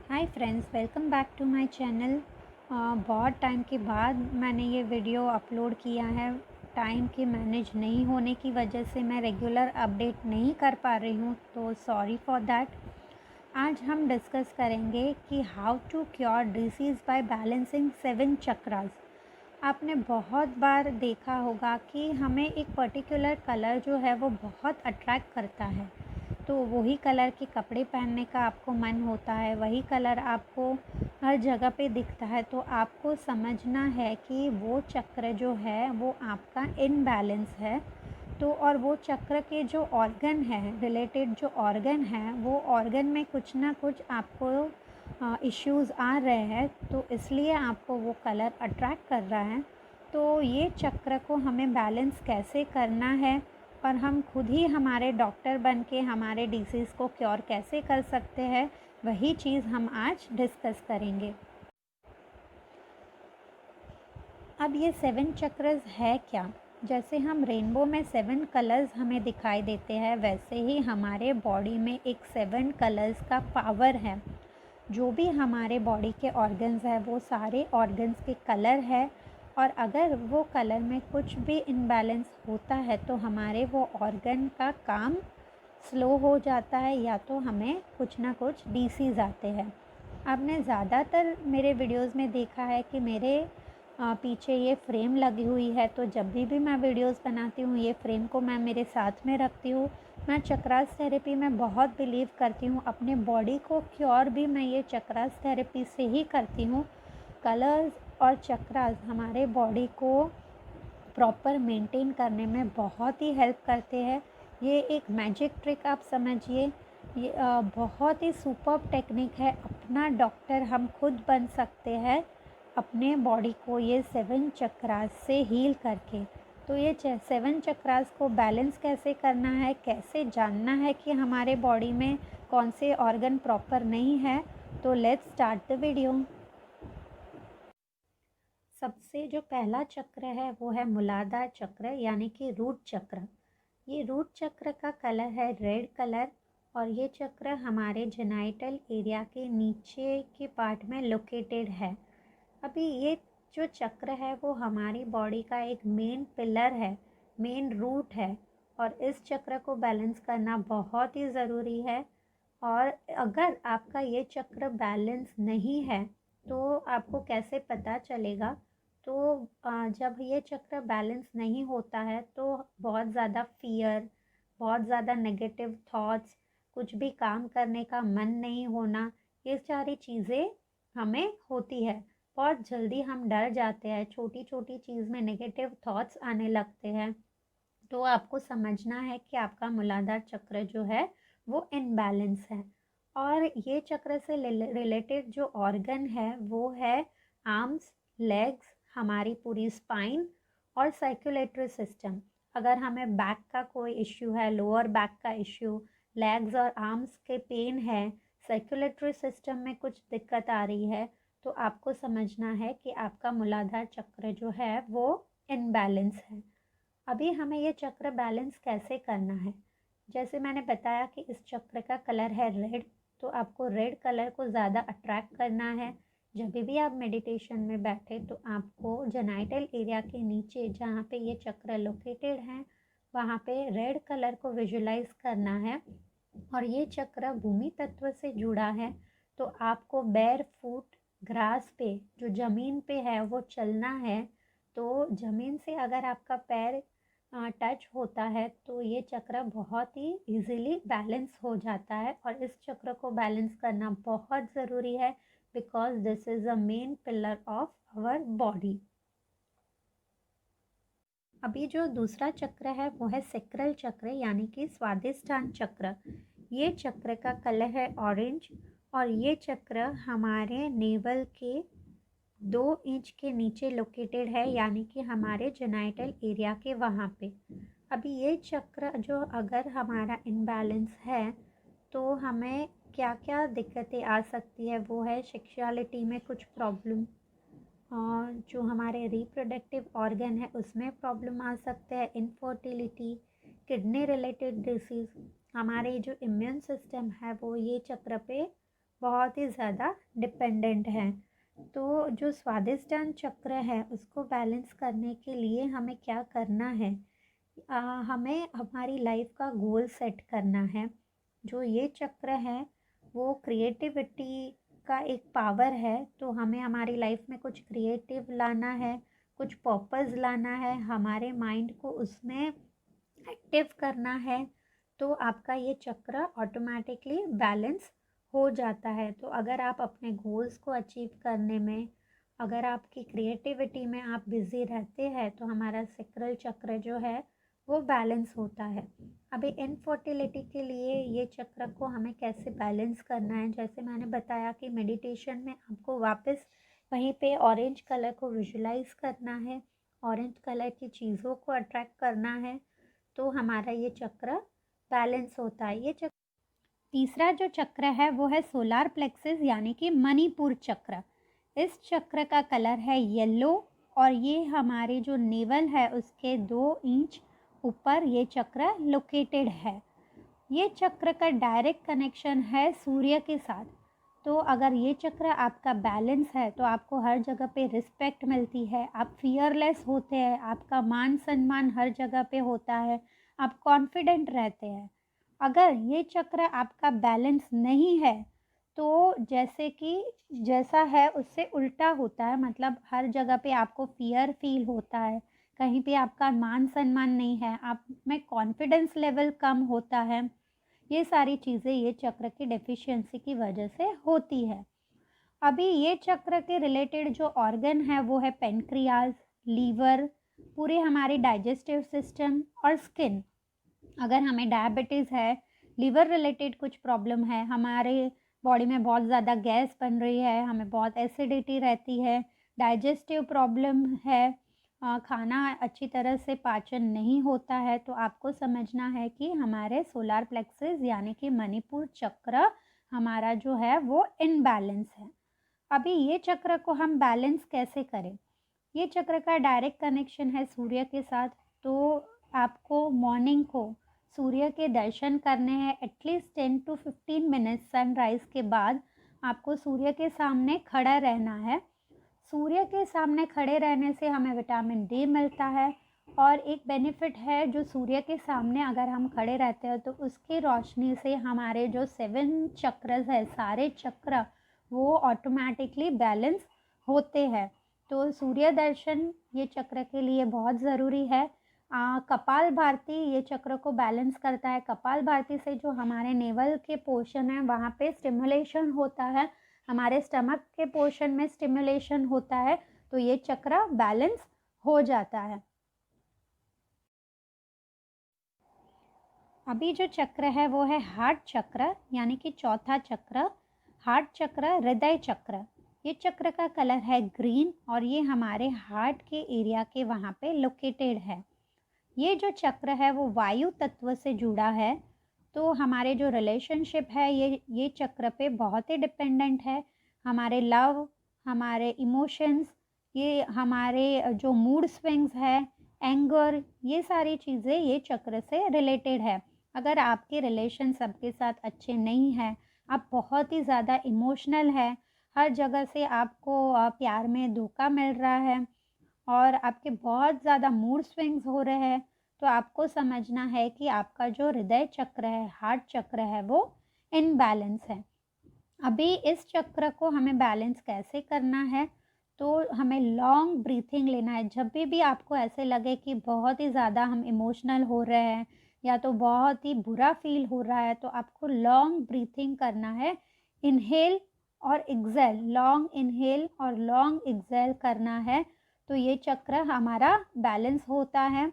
Hi friends, welcome back to my channel. बहुत time के बाद मैंने ये वीडियो अपलोड किया है। टाइम की मैनेज नहीं होने की वजह से मैं रेगुलर अपडेट नहीं कर पा रही हूँ, तो सॉरी फॉर दैट। आज हम डिस्कस करेंगे कि how to cure disease by balancing 7 chakras. आपने बहुत बार देखा होगा कि हमें एक पर्टिकुलर कलर जो है वो बहुत अट्रैक्ट करता है, तो वही कलर के कपड़े पहनने का आपको मन होता है, वही कलर आपको हर जगह पे दिखता है। तो आपको समझना है कि वो चक्र जो है वो आपका इनबैलेंस है। तो और वो चक्र के जो ऑर्गन है, रिलेटेड जो ऑर्गन है, वो ऑर्गन में कुछ ना कुछ आपको इश्यूज़ आ रहे हैं, तो इसलिए आपको वो कलर अट्रैक्ट कर रहा है। तो ये चक्र को हमें बैलेंस कैसे करना है और हम खुद ही हमारे डॉक्टर बन के हमारे डिसीज़ को क्योर कैसे कर सकते हैं, वही चीज़ हम आज डिस्कस करेंगे। अब ये 7 चक्रस है क्या? जैसे हम रेनबो में 7 कलर्स हमें दिखाई देते हैं, वैसे ही हमारे बॉडी में एक 7 कलर्स का पावर है। जो भी हमारे बॉडी के ऑर्गन्स हैं वो सारे ऑर्गन्स के कलर है, और अगर वो कलर में कुछ भी इम्बैलेंस होता है तो हमारे वो ऑर्गन का काम स्लो हो जाता है, या तो हमें कुछ ना कुछ डिसीज़ आते हैं। आपने ज़्यादातर मेरे वीडियोस में देखा है कि मेरे पीछे ये फ्रेम लगी हुई है, तो जब भी मैं वीडियोस बनाती हूँ ये फ्रेम को मैं मेरे साथ में रखती हूँ। मैं चक्रास थेरेपी में बहुत बिलीव करती हूँ, अपने बॉडी को क्योर भी मैं ये चक्रास थेरेपी से ही करती हूँ। कलर्स और चक्रास हमारे बॉडी को प्रॉपर मेंटेन करने में बहुत ही हेल्प करते हैं। ये एक मैजिक ट्रिक आप समझिए। ये बहुत ही सुपर्ब टेक्निक है। अपना डॉक्टर हम खुद बन सकते हैं अपने बॉडी को ये 7 चक्रास से हील करके। तो ये 7 चक्रास को बैलेंस कैसे करना है, कैसे जानना है कि हमारे बॉडी में कौन से ऑर्गन प्रॉपर नहीं है, तो लेट्स स्टार्ट द वीडियो। सबसे जो पहला चक्र है वो है मूलाधार चक्र, यानी कि रूट चक्र। ये रूट चक्र का कलर है रेड कलर, और ये चक्र हमारे जेनाइटल एरिया के नीचे के पार्ट में लोकेटेड है। अभी ये जो चक्र है वो हमारी बॉडी का एक मेन पिलर है, मेन रूट है, और इस चक्र को बैलेंस करना बहुत ही ज़रूरी है। और अगर आपका ये चक्र बैलेंस नहीं है तो आपको कैसे पता चलेगा? तो जब ये चक्र बैलेंस नहीं होता है तो बहुत ज़्यादा फियर, बहुत ज़्यादा नेगेटिव थॉट्स, कुछ भी काम करने का मन नहीं होना, ये सारी चीज़ें हमें होती है। बहुत जल्दी हम डर जाते हैं, छोटी छोटी चीज़ में नेगेटिव थॉट्स आने लगते हैं। तो आपको समझना है कि आपका मूलाधार चक्र जो है वो इनबैलेंस है। और ये चक्र से रिलेटेड जो ऑर्गन है वो है आर्म्स, लेग्स, हमारी पूरी स्पाइन और सर्कुलेटरी सिस्टम। अगर हमें बैक का कोई इश्यू है, लोअर बैक का इश्यू, लेग्स और आर्म्स के पेन है, सर्कुलेटरी सिस्टम में कुछ दिक्कत आ रही है, तो आपको समझना है कि आपका मूलाधार चक्र जो है वो इनबैलेंस है। अभी हमें ये चक्र बैलेंस कैसे करना है? जैसे मैंने बताया कि इस चक्र का कलर है रेड, तो आपको रेड कलर को ज़्यादा अट्रैक्ट करना है। जब भी आप मेडिटेशन में बैठे तो आपको जेनाइटल एरिया के नीचे जहाँ पे ये चक्र लोकेटेड है वहाँ पे रेड कलर को विजुलाइज करना है। और ये चक्र भूमि तत्व से जुड़ा है, तो आपको बेयर फुट ग्रास पे, जो ज़मीन पे है, वो चलना है। तो ज़मीन से अगर आपका पैर टच होता है तो ये चक्र बहुत ही इजीली बैलेंस हो जाता है, और इस चक्र को बैलेंस करना बहुत ज़रूरी है, because this is a main pillar of our body. अभी जो दूसरा चक्र है वो है सेक्रल चक्र, यानी कि स्वादिष्टान चक्र। ये चक्र का कलर है ऑरेंज, और ये चक्र हमारे नेवल के 2 इंच के नीचे लोकेटेड है, यानी कि हमारे जेनाइटल एरिया के वहाँ पे। अभी ये चक्र जो अगर हमारा इनबैलेंस है तो हमें क्या क्या दिक्कतें आ सकती है, वो है सेक्सुअलिटी में कुछ प्रॉब्लम, और जो हमारे रिप्रोडक्टिव ऑर्गन है उसमें प्रॉब्लम आ सकते हैं, इनफर्टिलिटी, किडनी रिलेटेड डिसीज़। हमारे जो इम्यून सिस्टम है वो ये चक्र पे बहुत ही ज़्यादा डिपेंडेंट हैं। तो जो स्वादिष्टान चक्र है उसको बैलेंस करने के लिए हमें क्या करना है? हमें हमारी लाइफ का गोल सेट करना है। जो ये चक्र है वो क्रिएटिविटी का एक पावर है, तो हमें हमारी लाइफ में कुछ क्रिएटिव लाना है, कुछ पर्पस लाना है, हमारे माइंड को उसमें एक्टिव करना है, तो आपका ये चक्र ऑटोमेटिकली बैलेंस हो जाता है। तो अगर आप अपने गोल्स को अचीव करने में, अगर आपकी क्रिएटिविटी में आप बिज़ी रहते हैं तो हमारा सेक्रल चक्र जो है वो बैलेंस होता है। अभी इनफर्टिलिटी के लिए ये चक्र को हमें कैसे बैलेंस करना है, जैसे मैंने बताया कि मेडिटेशन में आपको वापस वहीं पे ऑरेंज कलर को विजुलाइज करना है, ऑरेंज कलर की चीज़ों को अट्रैक्ट करना है, तो हमारा ये चक्र बैलेंस होता है। ये चक्र तीसरा जो चक्र है वो है सोलार प्लेक्सिस यानी कि मणिपुर चक्र। इस चक्र का कलर है येलो और ये हमारे जो नेवल है उसके 2 इंच ऊपर ये चक्र लोकेटेड है। ये चक्र का डायरेक्ट कनेक्शन है सूर्य के साथ। तो अगर ये चक्र आपका बैलेंस है तो आपको हर जगह पे रिस्पेक्ट मिलती है, आप फियरलेस होते हैं, आपका मान सम्मान हर जगह पे होता है, आप कॉन्फिडेंट रहते हैं। अगर ये चक्र आपका बैलेंस नहीं है तो जैसे कि जैसा है उससे उल्टा होता है, मतलब हर जगह पे आपको फियर फील होता है, कहीं पे आपका मान सम्मान नहीं है, आप में कॉन्फिडेंस लेवल कम होता है। ये सारी चीज़ें ये चक्र की डेफिशिएंसी की वजह से होती है। अभी ये चक्र के रिलेटेड जो ऑर्गन है वो है पेनक्रियाज, लीवर, पूरे हमारे डाइजेस्टिव सिस्टम और स्किन। अगर हमें डायबिटीज़ है, लीवर रिलेटेड कुछ प्रॉब्लम है, हमारे बॉडी में बहुत ज़्यादा गैस बन रही है, हमें बहुत एसिडिटी रहती है, डाइजेस्टिव प्रॉब्लम है, खाना अच्छी तरह से पाचन नहीं होता है, तो आपको समझना है कि हमारे सोलार प्लेक्सिस यानी कि मणिपुर चक्र हमारा जो है वो इनबैलेंस है। अभी ये चक्र को हम बैलेंस कैसे करें? ये चक्र का डायरेक्ट कनेक्शन है सूर्य के साथ। तो आपको मॉर्निंग को सूर्य के दर्शन करने हैं, एटलीस्ट 10 to 15 मिनट्स सनराइज़ के बाद आपको सूर्य के सामने खड़ा रहना है। सूर्य के सामने खड़े रहने से हमें विटामिन डी मिलता है और एक बेनिफिट है, जो सूर्य के सामने अगर हम खड़े रहते हैं तो उसकी रोशनी से हमारे जो 7 चक्रस है, सारे चक्र वो ऑटोमेटिकली बैलेंस होते हैं। तो सूर्य दर्शन ये चक्र के लिए बहुत ज़रूरी है। कपाल भारती ये चक्र को बैलेंस करता है। कपाल भारती से जो हमारे नेवल के पोर्शन है वहाँ पे स्टिमुलेशन होता है, हमारे स्टमक के पोर्शन में स्टिमुलेशन होता है, तो ये चक्र बैलेंस हो जाता है। अभी जो चक्र है वो है हार्ट चक्र यानी कि चौथा चक्र। हार्ट चक्र हृदय चक्र। ये चक्र का कलर है ग्रीन और ये हमारे हार्ट के एरिया के वहाँ पे लोकेटेड है। ये जो चक्र है वो वायु तत्व से जुड़ा है, तो हमारे जो रिलेशनशिप है ये चक्र पे बहुत ही डिपेंडेंट है। हमारे लव, हमारे इमोशंस, ये हमारे जो मूड स्विंग्स है, एंगर, ये सारी चीज़ें ये चक्र से रिलेटेड है। अगर आपके रिलेशन सबके साथ अच्छे नहीं हैं, आप बहुत ही ज़्यादा इमोशनल है, हर जगह से आपको प्यार में धोखा मिल रहा है और आपके बहुत ज़्यादा मूड स्विंग्स हो रहे हैं, तो आपको समझना है कि आपका जो हृदय चक्र है, हार्ट चक्र है, वो इनबैलेंस है। अभी इस चक्र को हमें बैलेंस कैसे करना है? तो हमें लॉन्ग ब्रीथिंग लेना है। जब भी आपको ऐसे लगे कि बहुत ही ज़्यादा हम इमोशनल हो रहे हैं या तो बहुत ही बुरा फील हो रहा है, तो आपको लॉन्ग ब्रीथिंग करना है। इनहेल और एक्सेल, लॉन्ग इनहेल और लॉन्ग एक्सेल करना है, तो ये चक्र हमारा बैलेंस होता है।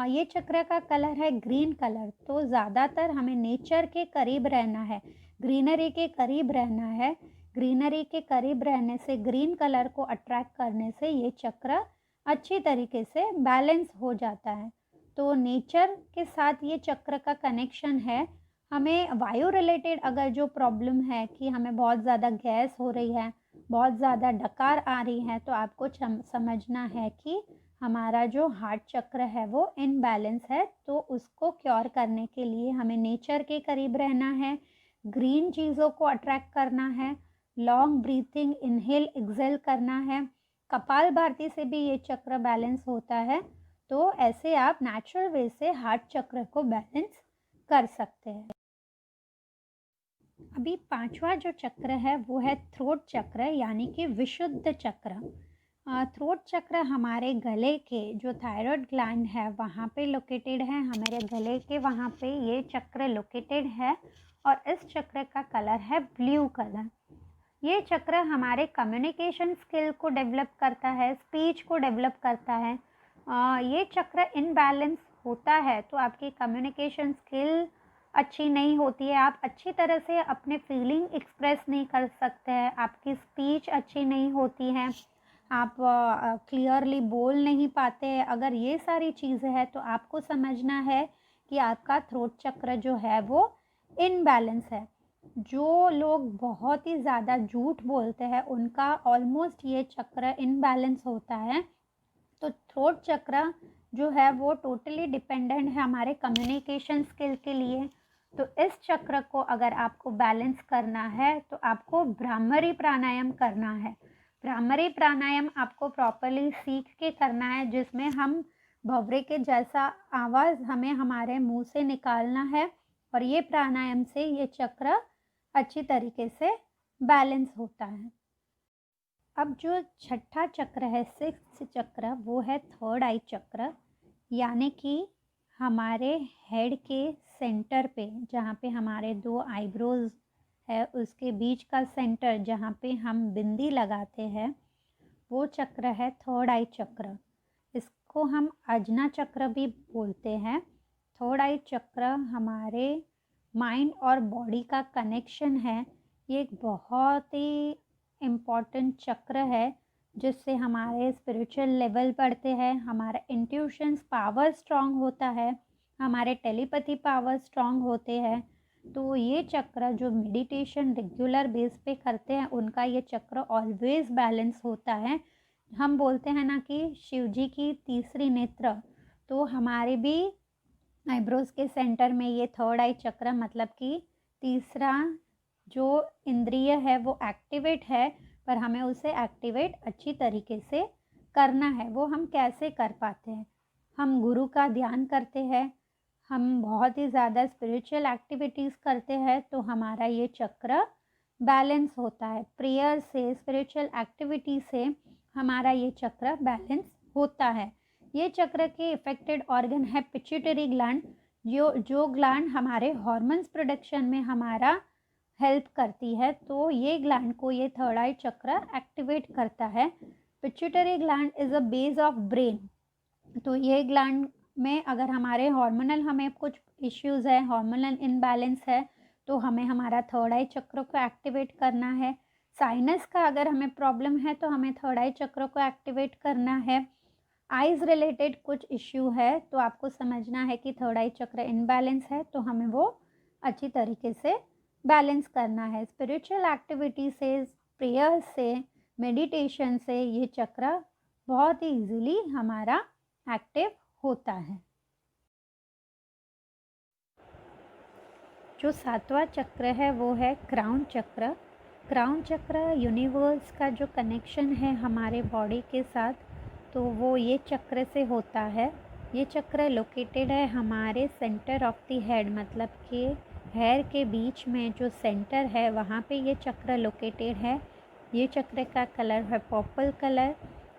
ये चक्र का कलर है ग्रीन कलर, तो ज़्यादातर हमें नेचर के करीब रहना है, ग्रीनरी के करीब रहना है। ग्रीनरी के करीब रहने से, ग्रीन कलर को अट्रैक्ट करने से ये चक्र अच्छी तरीके से बैलेंस हो जाता है। तो नेचर के साथ ये चक्र का कनेक्शन है। हमें वायु रिलेटेड अगर जो प्रॉब्लम है कि हमें बहुत ज़्यादा गैस हो रही है, बहुत ज़्यादा डकार आ रही है, तो आपको समझना है कि हमारा जो हार्ट चक्र है वो इनबैलेंस है, तो उसको क्योर करने के लिए हमें नेचर के करीब रहना है। ग्रीन चीज़ों को अट्रैक्ट करना है, लॉन्ग ब्रीथिंग, इनहेल एक्सेल करना है। कपालभाति से भी ये चक्र बैलेंस होता है। तो ऐसे आप नेचुरल वे से हार्ट चक्र को बैलेंस कर सकते हैं। अभी पांचवा जो चक्र है वो है थ्रोट चक्र, यानी कि विशुद्ध चक्र। थ्रोट चक्र हमारे गले के जो थायराइड ग्लैंड है वहाँ पे लोकेटेड है, हमारे गले के वहाँ पे ये चक्र लोकेटेड है। और इस चक्र का कलर है ब्लू कलर। ये चक्र हमारे कम्युनिकेशन स्किल को डेवलप करता है, स्पीच को डेवलप करता है। ये चक्र इनबैलेंस होता है तो आपकी कम्युनिकेशन स्किल अच्छी नहीं होती है, आप अच्छी तरह से अपने फीलिंग एक्सप्रेस नहीं कर सकते हैं, आपकी स्पीच अच्छी नहीं होती है, आप क्लियरली बोल नहीं पाते हैं। अगर ये सारी चीज़ें हैं तो आपको समझना है कि आपका थ्रोट चक्र जो है वो इनबैलेंस है। जो लोग बहुत ही ज़्यादा झूठ बोलते हैं उनका ऑलमोस्ट ये चक्र इनबैलेंस होता है। तो थ्रोट चक्र जो है वो टोटली डिपेंडेंट है हमारे कम्युनिकेशन स्किल के लिए। तो इस चक्र को अगर आपको बैलेंस करना है तो आपको भ्रामरी प्राणायाम करना है। भ्रामरी प्राणायाम आपको प्रॉपरली सीख के करना है, जिसमें हम भंवरे के जैसा आवाज़ हमें हमारे मुंह से निकालना है और ये प्राणायाम से ये चक्र अच्छी तरीके से बैलेंस होता है। अब जो छठा चक्र है, सिक्स्थ चक्र, वो है थर्ड आई चक्र, यानी कि हमारे हेड के सेंटर पे जहाँ पे हमारे दो आईब्रोज है उसके बीच का सेंटर जहाँ पे हम बिंदी लगाते हैं वो चक्र है थर्ड आई चक्र। इसको हम अजना चक्र भी बोलते हैं। थर्ड आई चक्र हमारे माइंड और बॉडी का कनेक्शन है। ये एक बहुत ही इम्पॉर्टेंट चक्र है जिससे हमारे स्पिरिचुअल लेवल बढ़ते हैं, हमारा इंट्यूशंस पावर स्ट्रांग होता है, हमारे टेलीपैथी पावर स्ट्रांग होते हैं। तो ये चक्र जो मेडिटेशन रेगुलर बेस पे करते हैं उनका ये चक्र ऑलवेज बैलेंस होता है। हम बोलते हैं ना कि शिव जी की तीसरी नेत्र, तो हमारे भी आईब्रोज के सेंटर में ये थर्ड आई चक्र मतलब कि तीसरा जो इंद्रिय है वो एक्टिवेट है, पर हमें उसे एक्टिवेट अच्छी तरीके से करना है। वो हम कैसे कर पाते हैं? हम गुरु का ध्यान करते हैं, हम बहुत ही ज़्यादा स्पिरिचुअल एक्टिविटीज़ करते हैं तो हमारा ये चक्र बैलेंस होता है। प्रेयर से, स्पिरिचुअल एक्टिविटी से हमारा ये चक्र बैलेंस होता है। ये चक्र के इफेक्टेड ऑर्गन है पिट्यूटरी ग्लैंड, जो ग्लैंड हमारे हॉर्मोन्स प्रोडक्शन में हमारा हेल्प करती है। तो ये ग्लैंड को ये थर्ड आई चक्र एक्टिवेट करता है। Pituitary gland is a base of brain. तो ये ग्लैंड में अगर हमारे हार्मोनल हमें कुछ इश्यूज़ है, हार्मोनल इनबैलेंस है, तो हमें हमारा थर्ड आई चक्र को एक्टिवेट करना है। साइनस का अगर हमें प्रॉब्लम है तो हमें थर्ड आई चक्र को एक्टिवेट करना है। आइज़ रिलेटेड कुछ इश्यू है तो आपको समझना है कि थर्ड आई चक्र इनबैलेंस है, तो हमें वो अच्छी तरीके से बैलेंस करना है। स्पिरिचुअल एक्टिविटी से, प्रेयर से, मेडिटेशन से ये चक्र बहुत ही इजीली हमारा एक्टिव होता है। जो सातवां चक्र है वो है क्राउन चक्र। क्राउन चक्र यूनिवर्स का जो कनेक्शन है हमारे बॉडी के साथ, तो वो ये चक्र से होता है। ये चक्र लोकेटेड है हमारे सेंटर ऑफ द हेड, मतलब कि हेयर के बीच में जो सेंटर है वहाँ पे ये चक्र लोकेटेड है। ये चक्र का कलर है पर्पल कलर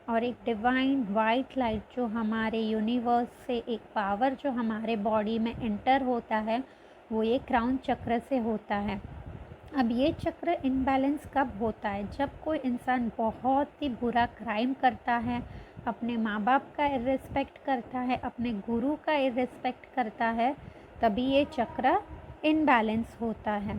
और एक डिवाइन वाइट लाइट जो हमारे यूनिवर्स से एक पावर जो हमारे बॉडी में एंटर होता है वो ये क्राउन चक्र से होता है। अब ये चक्र इनबैलेंस कब होता है? जब कोई इंसान बहुत ही बुरा क्राइम करता है, अपने माँ बाप का इर्रिस्पेक्ट करता है, अपने गुरु का इर्रिस्पेक्ट करता है, तभी ये चक्र इनबैलेंस होता है।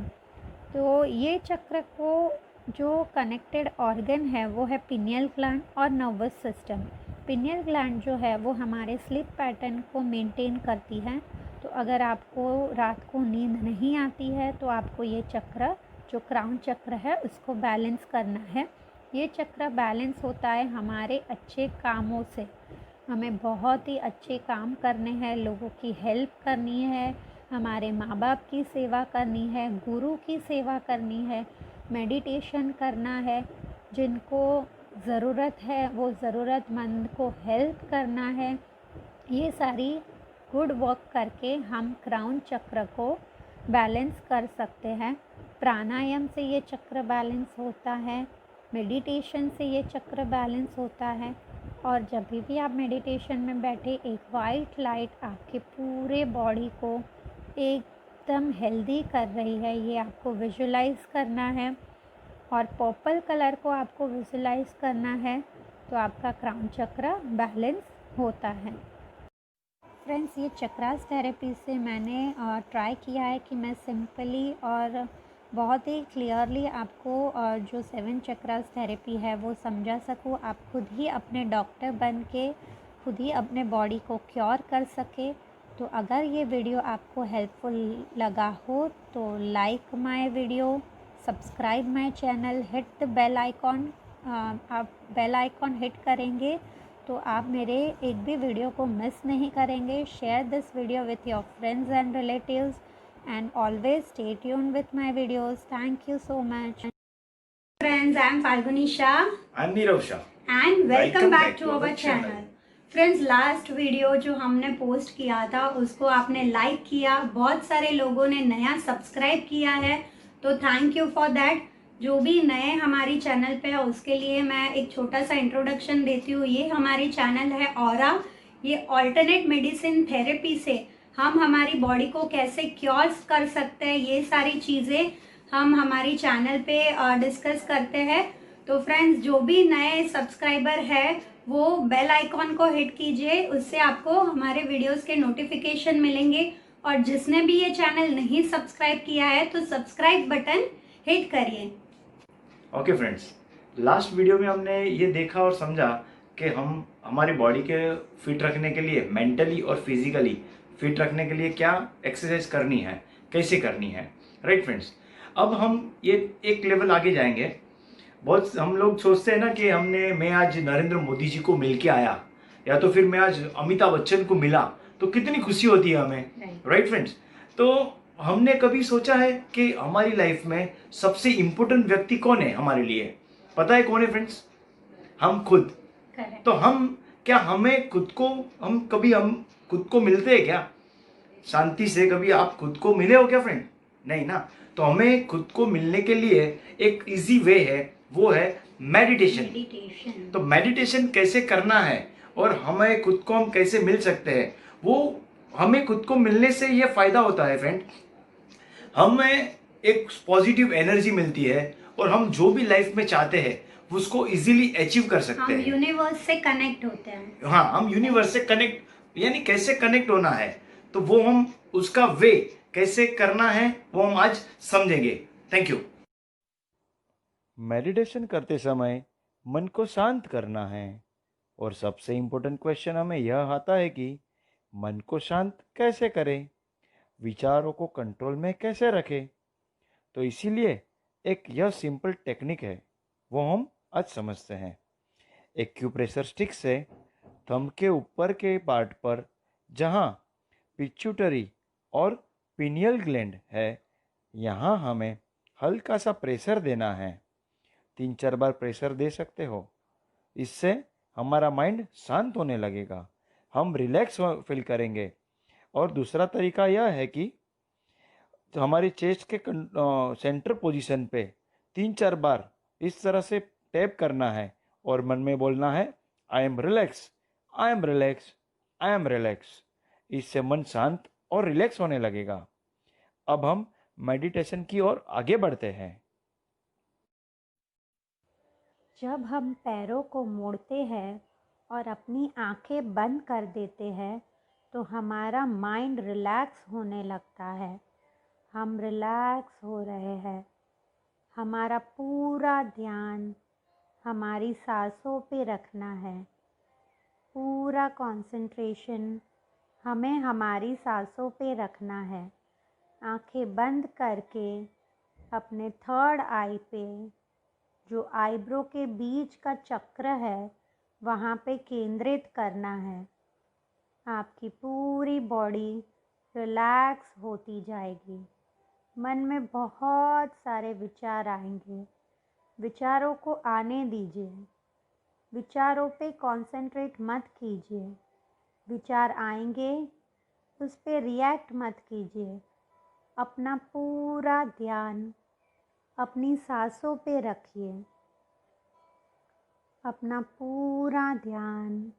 तो ये चक्र को जो कनेक्टेड ऑर्गन है वो है पिनियल ग्लैंड और नर्वस सिस्टम। पिनियल ग्लैंड जो है वो हमारे स्लीप पैटर्न को मेंटेन करती है। तो अगर आपको रात को नींद नहीं आती है तो आपको ये चक्र जो क्राउन चक्र है उसको बैलेंस करना है। ये चक्र बैलेंस होता है हमारे अच्छे कामों से। हमें बहुत ही अच्छे काम करने हैं, लोगों की हेल्प करनी है, हमारे माँ बाप की सेवा करनी है, गुरु की सेवा करनी है, मेडिटेशन करना है, जिनको ज़रूरत है वो ज़रूरतमंद को हेल्प करना है। ये सारी गुड वर्क करके हम क्राउन चक्र को बैलेंस कर सकते हैं। प्राणायाम से ये चक्र बैलेंस होता है, मेडिटेशन से ये चक्र बैलेंस होता है। और जब भी आप मेडिटेशन में बैठे, एक वाइट लाइट आपके पूरे बॉडी को एकदम हेल्दी कर रही है, ये आपको विजुलाइज करना है। और पर्पल कलर को आपको विजुलाइज करना है, तो आपका क्राउन चक्र बैलेंस होता है। फ्रेंड्स, ये चक्रास थेरेपी से मैंने ट्राई किया है कि मैं सिंपली और बहुत ही क्लियरली आपको जो 7 चक्रास थेरेपी है वो समझा सकूँ। आप खुद ही अपने डॉक्टर बन के खुद ही अपने बॉडी को क्योर कर सके। तो अगर ये वीडियो आपको हेल्पफुल लगा हो तो like my video, subscribe my channel, hit the bell icon. आप बेल आइकॉन हिट करेंगे तो आप मेरे एक भी वीडियो को मिस नहीं करेंगे। Share this video with your friends and relatives and always stay tuned with my videos. Thank you so much. Friends, I am Falguni Shah. I'm Nirav Shah. And welcome back to our channel. Friends, last video जो हमने post किया था उसको आपने like किया, बहुत सारे लोगों ने नया सब्सक्राइब किया है, तो थैंक यू फॉर दैट। जो भी नए हमारी चैनल पे है उसके लिए मैं एक छोटा सा इंट्रोडक्शन देती हूँ। ये हमारी चैनल है ऑरा। ये ऑल्टरनेट मेडिसिन थेरेपी से हम हमारी बॉडी को कैसे क्योर कर सकते हैं, ये सारी चीज़ें हम हमारी चैनल पे डिस्कस करते हैं। तो फ्रेंड्स, जो भी नए सब्सक्राइबर है वो बेल आइकॉन को हिट कीजिए, उससे आपको हमारे वीडियोस के नोटिफिकेशन मिलेंगे। और जिसने भी ये चैनल नहीं सब्सक्राइब किया है तो सब्सक्राइब बटन हिट करिए। ओके फ्रेंड्स, लास्ट वीडियो में हमने ये देखा और समझा कि हम हमारी बॉडी के फिट रखने के लिए, मेंटली और फिजिकली फिट रखने के लिए क्या एक्सरसाइज करनी है, कैसे करनी है। राइट फ्रेंड्स, अब हम ये एक लेवल आगे जाएंगे। बहुत हम लोग सोचते हैं ना कि मैं आज नरेंद्र मोदी जी को मिल के आया, या तो फिर मैं आज अमिताभ बच्चन को मिला, तो कितनी खुशी होती है हमें। राइट फ्रेंड्स, तो हमने कभी सोचा है कि हमारी लाइफ में सबसे इम्पोर्टेंट व्यक्ति कौन है हमारे लिए? पता है कौन है फ्रेंड्स? हम खुद। तो हम खुद को मिलते हैं क्या शांति से? कभी आप खुद को मिले हो क्या फ्रेंड? नहीं ना। तो हमें खुद को मिलने के लिए एक इजी वे है, वो है मेडिटेशन। तो मेडिटेशन कैसे करना है और हमें खुद को हम कैसे मिल सकते हैं, वो हमें खुद को मिलने से ये फायदा होता है फ्रेंड, हमें एक पॉजिटिव एनर्जी मिलती है और हम जो भी लाइफ में चाहते हैं उसको इजीली अचीव कर सकते हैं। हम यूनिवर्स से कनेक्ट होते हैं। हाँ, हम यूनिवर्स से कनेक्ट, यानी कैसे कनेक्ट होना है, तो वो हम उसका वे कैसे करना है वो हम आज समझेंगे। Thank you. मेडिटेशन करते समय मन को शांत करना है, और सबसे इम्पोर्टेंट क्वेश्चन हमें यह आता है कि मन को शांत कैसे करें, विचारों को कंट्रोल में कैसे रखें। तो इसीलिए एक यह सिंपल टेक्निक है, वो हम आज समझते हैं। एक्यूप्रेशर स्टिक से थंब के ऊपर के पार्ट पर, जहाँ पिट्यूटरी और पिनियल ग्लैंड है, यहाँ हमें हल्का सा प्रेशर देना है। 3-4 बार प्रेशर दे सकते हो। इससे हमारा माइंड शांत होने लगेगा, हम रिलैक्स फील करेंगे। और दूसरा तरीका यह है कि तो हमारी चेस्ट के सेंटर पोजीशन पे 3-4 बार इस तरह से टैप करना है और मन में बोलना है, I am relax, I am relax, I am relax. इससे मन शांत और रिलैक्स होने लगेगा। अब हम मेडिटेशन की ओर आगे बढ़ते हैं। जब हम पैरों को मोड़ते हैं और अपनी आंखें बंद कर देते हैं तो हमारा माइंड रिलैक्स होने लगता है। हम रिलैक्स हो रहे हैं। हमारा पूरा ध्यान हमारी सांसों पे रखना है। पूरा कंसंट्रेशन हमें हमारी सांसों पे रखना है। आंखें बंद करके अपने थर्ड आई पे, जो आईब्रो के बीच का चक्र है, वहाँ पे केंद्रित करना है। आपकी पूरी बॉडी रिलैक्स होती जाएगी। मन में बहुत सारे विचार आएंगे, विचारों को आने दीजिए। विचारों पे कंसंट्रेट मत कीजिए। विचार आएंगे, उस पे रिएक्ट मत कीजिए। अपना पूरा ध्यान अपनी सांसों पे रखिए। अपना पूरा ध्यान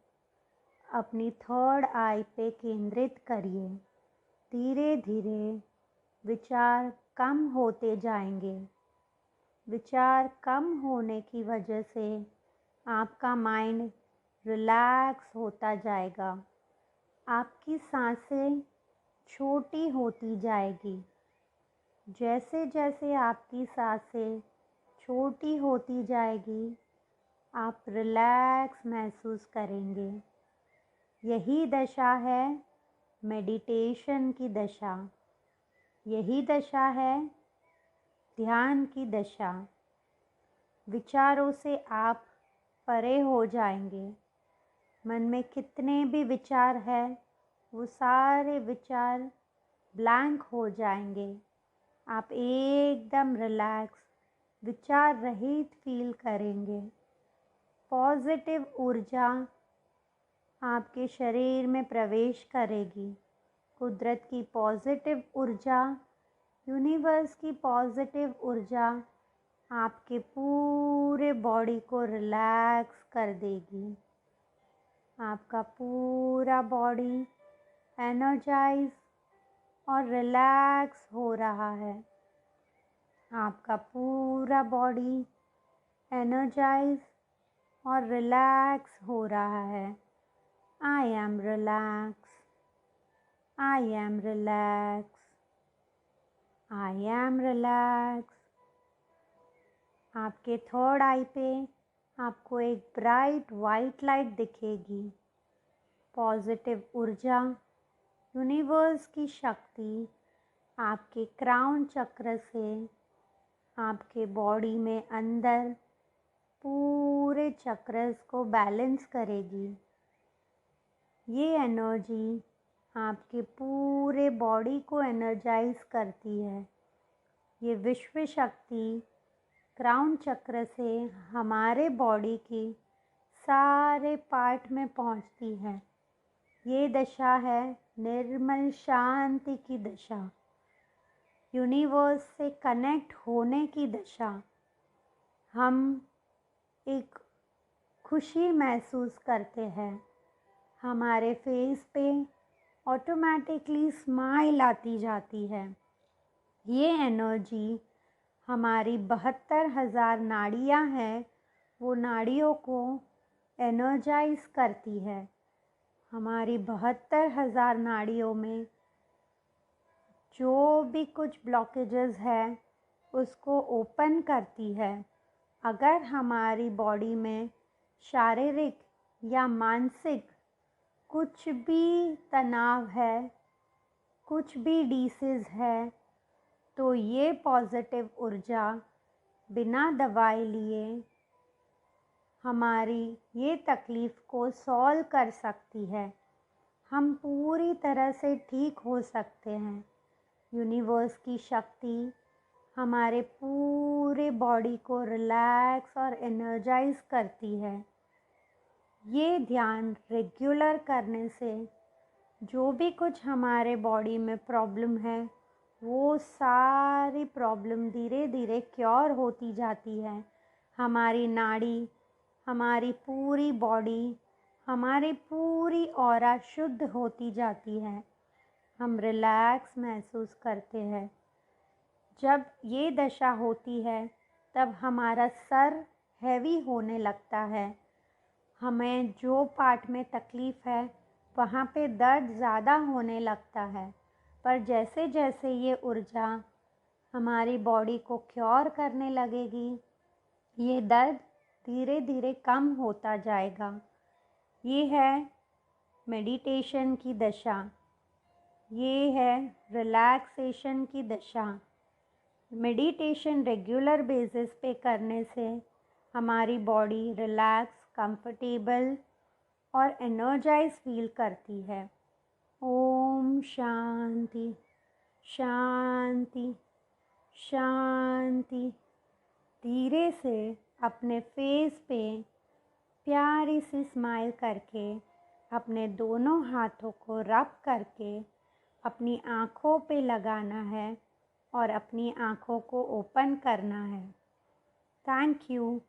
अपनी थर्ड आई पे केंद्रित करिए। धीरे धीरे विचार कम होते जाएंगे। विचार कम होने की वजह से आपका माइंड रिलैक्स होता जाएगा। आपकी सांसें छोटी होती जाएगी। जैसे जैसे आपकी सांसें छोटी होती जाएगी, आप रिलैक्स महसूस करेंगे। यही दशा है मेडिटेशन की दशा। यही दशा है ध्यान की दशा। विचारों से आप परे हो जाएंगे। मन में कितने भी विचार हैं, वो सारे विचार ब्लैंक हो जाएंगे। आप एकदम रिलैक्स, विचार रहित फील करेंगे। पॉजिटिव ऊर्जा आपके शरीर में प्रवेश करेगी। कुदरत की पॉजिटिव ऊर्जा, यूनिवर्स की पॉजिटिव ऊर्जा आपके पूरे बॉडी को रिलैक्स कर देगी। आपका पूरा बॉडी एनर्जाइज और रिलैक्स हो रहा है। आपका पूरा बॉडी एनर्जाइज और रिलैक्स हो रहा है। I am relax, I am relax, I am relax. आपके थर्ड आई पे आपको एक ब्राइट वाइट लाइट दिखेगी। पॉजिटिव ऊर्जा, यूनिवर्स की शक्ति आपके क्राउन चक्र से आपके बॉडी में अंदर पूरे चक्रस को बैलेंस करेगी। ये एनर्जी आपके पूरे बॉडी को एनर्जाइज करती है। ये विश्व शक्ति क्राउन चक्र से हमारे बॉडी की सारे पार्ट में पहुंचती है। ये दशा है निर्मल शांति की दशा, यूनिवर्स से कनेक्ट होने की दशा। हम एक खुशी महसूस करते हैं। हमारे फेस पे ऑटोमेटिकली स्माइल आती जाती है। ये एनर्जी हमारी 72,000 नाड़ियाँ हैं, वो नाड़ियों को एनर्जाइज करती है। हमारी 72,000 नाड़ियों में जो भी कुछ ब्लॉकेजेस है उसको ओपन करती है। अगर हमारी बॉडी में शारीरिक या मानसिक कुछ भी तनाव है, कुछ भी डिसीज़ है, तो ये पॉजिटिव ऊर्जा बिना दवाई लिए हमारी ये तकलीफ़ को सॉल्व कर सकती है। हम पूरी तरह से ठीक हो सकते हैं। यूनिवर्स की शक्ति हमारे पूरे बॉडी को रिलैक्स और एनर्जाइज करती है। ये ध्यान रेगुलर करने से जो भी कुछ हमारे बॉडी में प्रॉब्लम है, वो सारी प्रॉब्लम धीरे धीरे क्योर होती जाती है। हमारी नाड़ी, हमारी पूरी बॉडी, हमारी पूरी ऑरा शुद्ध होती जाती है। हम रिलैक्स महसूस करते हैं। जब ये दशा होती है तब हमारा सर हैवी होने लगता है। हमें जो पार्ट में तकलीफ़ है वहाँ पे दर्द ज़्यादा होने लगता है। पर जैसे जैसे ये ऊर्जा हमारी बॉडी को क्योर करने लगेगी, ये दर्द धीरे धीरे कम होता जाएगा। ये है मेडिटेशन की दशा। ये है रिलैक्सेशन की दशा। मेडिटेशन रेगुलर बेसिस पे करने से हमारी बॉडी रिलैक्स, कंफर्टेबल और एनर्जाइज फील करती है। ओम ओम शांति शांति शांति। धीरे से अपने फेस पे प्यारी सी स्माइल करके अपने दोनों हाथों को रब करके अपनी आँखों पे लगाना है और अपनी आँखों को ओपन करना है। Thank you.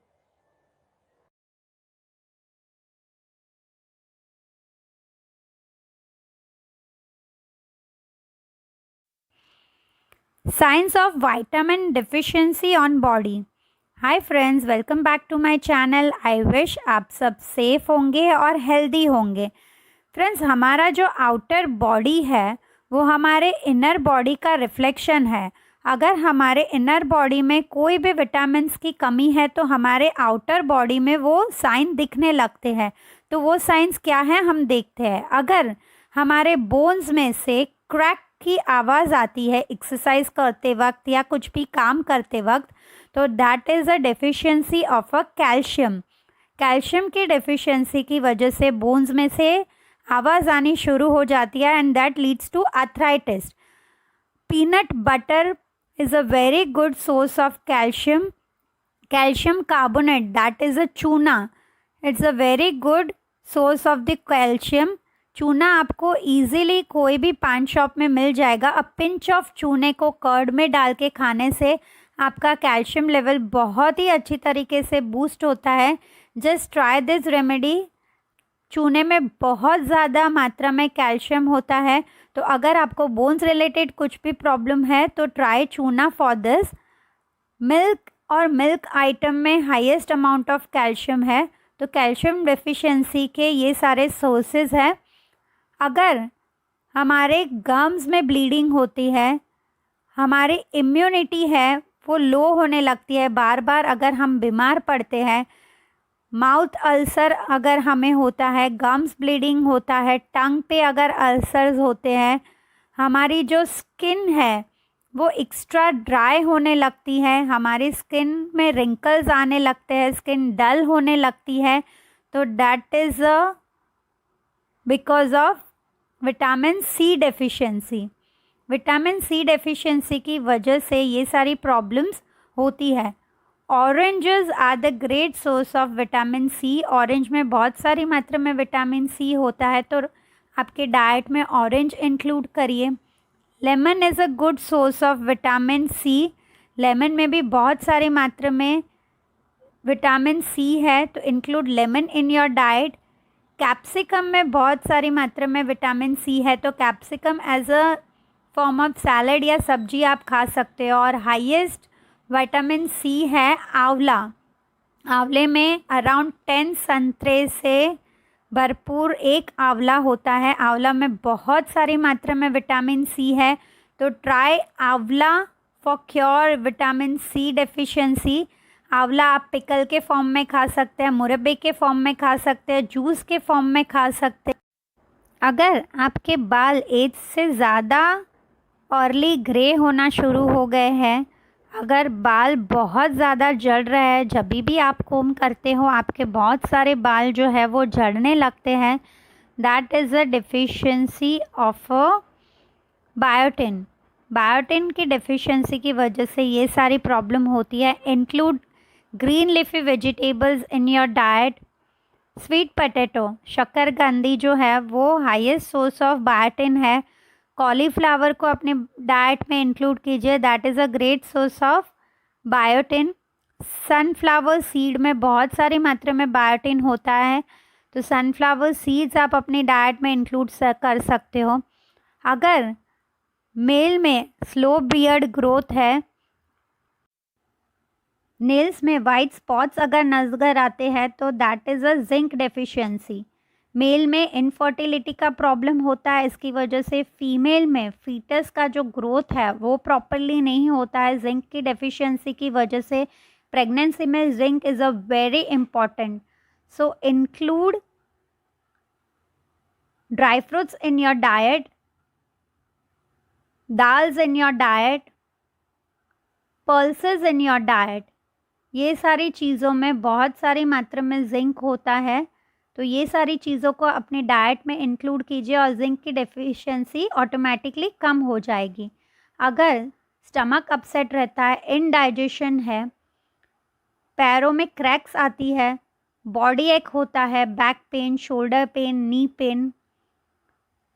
Signs of vitamin deficiency on body। Hi friends, welcome back to my channel. I wish आप सब सेफ होंगे और हेल्दी होंगे। फ्रेंड्स, हमारा जो आउटर बॉडी है वो हमारे इनर बॉडी का रिफ्लेक्शन है। अगर हमारे इनर बॉडी में कोई भी विटामिन्स की कमी है तो हमारे आउटर बॉडी में वो साइन दिखने लगते हैं। तो वो साइंस क्या है हम देखते हैं। अगर हमारे बोन्स में से क्रैक की आवाज़ आती है एक्सरसाइज करते वक्त या कुछ भी काम करते वक्त, तो that is a deficiency of a calcium. Calcium की डेफिशिएंसी की वजह से बोन्स में से आवाज़ आनी शुरू हो जाती है and that leads to arthritis. Peanut butter is a very good source of calcium. Calcium carbonate, that is a चूना, it's a very good source of the calcium. चूना आपको इजीली कोई भी पान शॉप में मिल जाएगा। अ पिंच ऑफ चूने को कर्ड में डाल के खाने से आपका कैल्शियम लेवल बहुत ही अच्छी तरीके से बूस्ट होता है। Just try this remedy. चूने में बहुत ज़्यादा मात्रा में कैल्शियम होता है, तो अगर आपको बोन्स रिलेटेड कुछ भी प्रॉब्लम है तो ट्राई चूना फॉर दिस। मिल्क और मिल्क आइटम में हाईएस्ट अमाउंट ऑफ कैल्शियम है, तो कैल्शियम डेफिशिएंसी के ये सारे सोर्सेज हैं। अगर हमारे गम्स में ब्लीडिंग होती है, हमारी इम्यूनिटी है वो लो होने लगती है, बार बार अगर हम बीमार पड़ते हैं, माउथ अल्सर अगर हमें होता है, गम्स ब्लीडिंग होता है, टंग पे अगर अल्सर्स होते हैं, हमारी जो स्किन है वो एक्स्ट्रा ड्राई होने लगती है, हमारी स्किन में रिंकल्स आने लगते हैं, स्किन डल होने लगती है, तो that is because of vitamin C deficiency. Vitamin C deficiency की वजह से ये सारी प्रॉब्लम्स होती है। Oranges are the great source of vitamin C. Orange में बहुत सारी मात्रा में विटामिन सी होता है, तो आपके डाइट में ऑरेंज इंक्लूड करिए। Lemon is a good source of vitamin C. Lemon में भी बहुत सारी मात्रा में विटामिन सी है, तो include lemon in your diet. Capsicum में बहुत सारी मात्रा में विटामिन सी है, तो capsicum as a form of salad या सब्जी आप खा सकते हो। और हाईएस्ट विटामिन सी है आंवला। आंवले में अराउंड 10 संतरे से भरपूर एक आंवला होता है। आंवला में बहुत सारी मात्रा में विटामिन सी है, तो try amla for cure vitamin C deficiency. Amla आप पिकल के फॉर्म में खा सकते हैं, मुरब्बे के फॉर्म में खा सकते हैं, जूस के फॉर्म में खा सकते हैं। अगर आपके बाल एज से ज़्यादा अर्ली ग्रे होना शुरू हो गए हैं, अगर बाल बहुत ज़्यादा झड़ रहे हैं, जब भी आप कोम करते हो आपके बहुत सारे बाल जो है वो झड़ने लगते हैं, that is a deficiency of biotin. Biotin की डेफिशिएंसी की वजह से ये सारी प्रॉब्लम होती है। Include green leafy vegetables in your diet. Sweet potato, शकरकंदी जो है वो हाईएस्ट सोर्स ऑफ बायोटिन है। कॉलीफ्लावर को अपने डाइट में इंक्लूड कीजिए, that is a great source of biotin. Sunflower seed में बहुत सारी मात्रा में बायोटिन होता है, तो सनफ्लावर सीड्स आप अपनी डाइट में इंक्लूड कर सकते हो। अगर मेल में स्लो बियर्ड ग्रोथ है, नेल्स में वाइट स्पॉट्स अगर नजर आते हैं, तो that is a zinc deficiency. Male में इनफर्टिलिटी का प्रॉब्लम होता है, इसकी वजह से फीमेल में फीटस का जो ग्रोथ है वो प्रॉपरली नहीं होता है। जिंक की डेफिशिएंसी की वजह से प्रेगनेंसी में zinc is a very important, so include dry fruits in your diet, dals in your diet, pulses in your diet. ये सारी चीज़ों में बहुत सारी मात्रा में जिंक होता है, तो ये सारी चीज़ों को अपने डाइट में इंक्लूड कीजिए और जिंक की डेफिशिएंसी ऑटोमेटिकली कम हो जाएगी। अगर स्टमक अपसेट रहता है, इनडाइजेशन है, पैरों में क्रैक्स आती है, बॉडी एक होता है, back pain, shoulder pain, knee pain,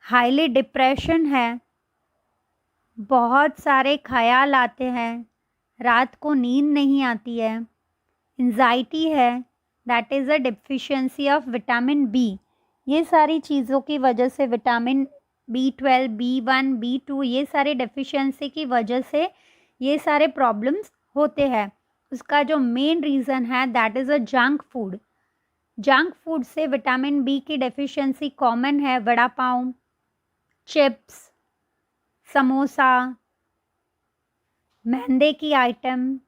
highly depression है, बहुत सारे ख्याल आते हैं, रात को नींद नहीं आती है, एंजाइटी है, that is a deficiency of vitamin B. ये सारी चीज़ों की वजह से विटामिन B12, B1, B2 ये सारे डेफिशिएंसी की वजह से ये सारे प्रॉब्लम्स होते हैं। उसका जो मेन रीज़न है that is a junk food. Junk food से विटामिन बी की डेफिशिएंसी कॉमन है। वड़ा पाव, चिप्स, समोसा, मैदे की आइटम,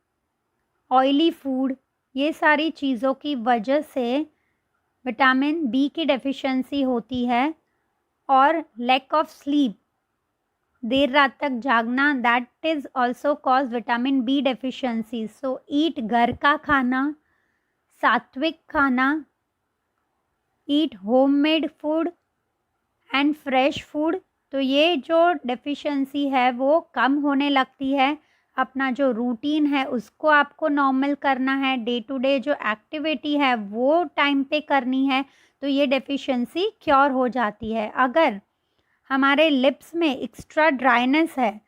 ऑयली फूड, ये सारी चीज़ों की वजह से विटामिन बी की डेफिशिएंसी होती है। और लैक ऑफ स्लीप, देर रात तक जागना, that is also cause vitamin B deficiency. So eat घर का खाना, सात्विक खाना, eat homemade food and fresh food. तो ये जो डेफिशिएंसी है वो कम होने लगती है। अपना जो रूटीन है उसको आपको नॉर्मल करना है, डे टू डे जो एक्टिविटी है वो टाइम पे करनी है, तो ये डेफिशिएंसी क्योर हो जाती है। अगर हमारे लिप्स में एक्स्ट्रा ड्राइनेस है,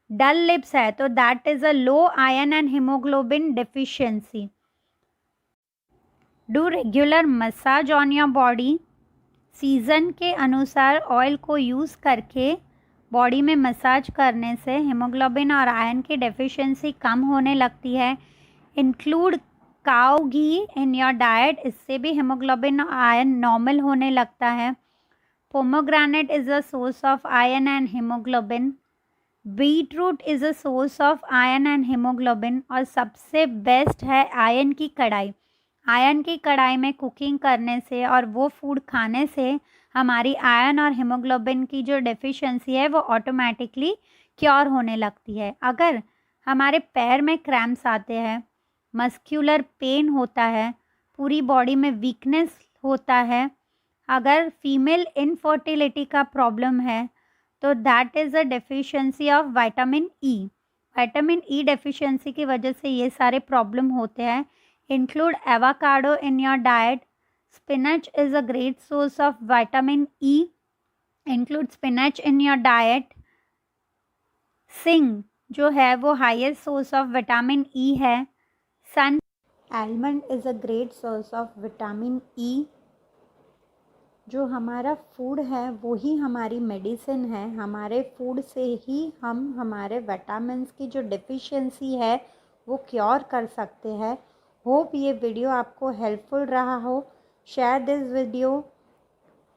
डल लिप्स है, तो that is a low iron and haemoglobin deficiency. Do regular massage on your body. Season के अनुसार ऑयल को यूज़ करके बॉडी में मसाज करने से हीमोग्लोबिन और आयरन की डेफिशिएंसी कम होने लगती है। Include cow ghee in your diet, इससे भी हीमोग्लोबिन और आयरन नॉर्मल होने लगता है। Pomegranate is a source of iron and haemoglobin. Beetroot is a source of iron and haemoglobin. और सबसे बेस्ट है आयरन की कढ़ाई। आयरन की कढ़ाई में कुकिंग करने से और वो फूड खाने से हमारी आयरन और हीमोग्लोबिन की जो डेफिशिएंसी है वो ऑटोमेटिकली क्योर होने लगती है। अगर हमारे पैर में क्रैम्प्स आते हैं, मस्क्यूलर पेन होता है, पूरी बॉडी में वीकनेस होता है, अगर फीमेल इनफर्टिलिटी का प्रॉब्लम है, तो that is a deficiency of vitamin E. Vitamin E deficiency की वजह से ये सारे प्रॉब्लम होते हैं। Include avocado in your diet. Spinach is a great source of vitamin E. Include spinach in your diet. Sing जो है वो highest source of vitamin E है। Sun almond is a great source of vitamin E. जो हमारा food है वो ही हमारी medicine है। हमारे फूड से ही हम हमारे विटामिन्स की जो डेफिशिएंसी है वो क्योर कर सकते हैं। होप ये वीडियो आपको हेल्पफुल रहा हो। Share this video.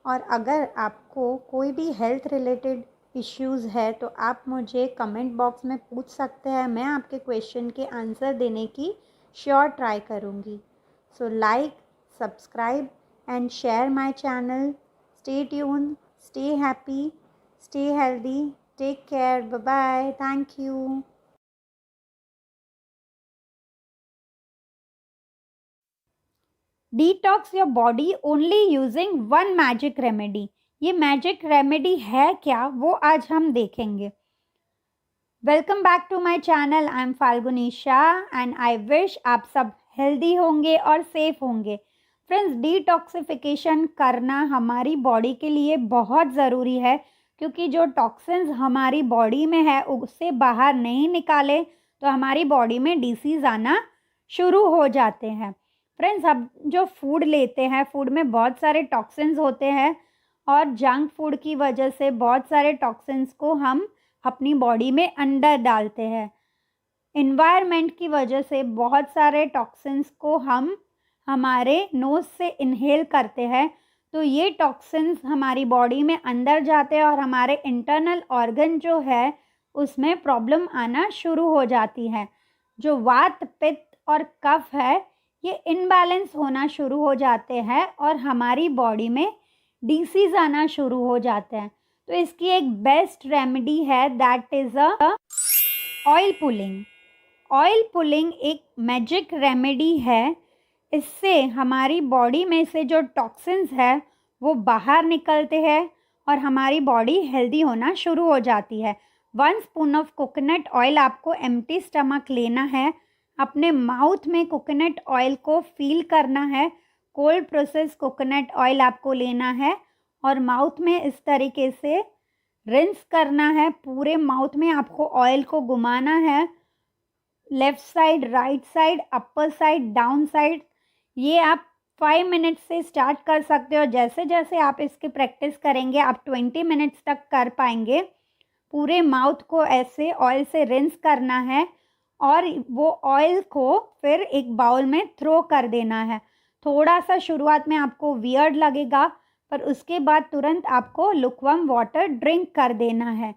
और अगर आपको कोई भी हेल्थ रिलेटेड इश्यूज़ है तो आप मुझे कमेंट बॉक्स में पूछ सकते हैं। मैं आपके क्वेश्चन के आंसर देने की श्योर ट्राई करूँगी। So like, subscribe and share my channel. Stay tuned, stay happy, stay healthy. Take care. Bye bye. Thank you. Detox your body only using one magic remedy. ये magic remedy है क्या, वो आज हम देखेंगे। Welcome back to my channel. I am Falguni Shah and I wish आप सब healthy होंगे और सेफ होंगे। फ्रेंड्स, डिटॉक्सिफिकेशन करना हमारी बॉडी के लिए बहुत ज़रूरी है, क्योंकि जो टॉक्सिन्स हमारी बॉडी में है उससे बाहर नहीं निकाले तो हमारी बॉडी में डिसीज़ आना शुरू हो जाते हैं। फ्रेंड्स, अब जो फूड लेते हैं, फूड में बहुत सारे टॉक्सिन्स होते हैं और जंक फूड की वजह से बहुत सारे टॉक्सिन्स को हम अपनी बॉडी में अंदर डालते हैं। एनवायरनमेंट की वजह से बहुत सारे टॉक्सिन्स को हम हमारे नोज़ से इनहेल करते हैं, तो ये टॉक्सिन्स हमारी बॉडी में अंदर जाते हैं और हमारे इंटरनल ऑर्गन जो है उसमें प्रॉब्लम आना शुरू हो जाती है। जो वात, पित्त और कफ है ये इनबैलेंस होना शुरू हो जाते हैं और हमारी बॉडी में डिसीज़ आना शुरू हो जाते हैं। तो इसकी एक बेस्ट रेमेडी है, that is a oil pulling. Oil pulling एक मैजिक रेमेडी है इससे हमारी बॉडी में से जो टॉक्सिन्स है वो बाहर निकलते हैं और हमारी बॉडी हेल्दी होना शुरू हो जाती है। 1 स्पून ऑफ कोकोनट ऑयल आपको एम्प्टी स्टमक लेना है। अपने माउथ में कोकोनट ऑयल को फील करना है। कोल्ड प्रोसेस कोकोनट ऑयल आपको लेना है और माउथ में इस तरीके से रिंस करना है। पूरे माउथ में आपको ऑयल को घुमाना है, left side, right side, upper side, down side. ये आप 5 मिनट से स्टार्ट कर सकते हो। जैसे जैसे आप इसकी प्रैक्टिस करेंगे आप 20 मिनट्स तक कर पाएंगे। पूरे माउथ को ऐसे ऑयल से रिंस करना है और वो ऑयल को फिर एक बाउल में थ्रो कर देना है। थोड़ा सा शुरुआत में आपको वियर्ड लगेगा, पर उसके बाद तुरंत आपको लुकवार्म वाटर ड्रिंक कर देना है।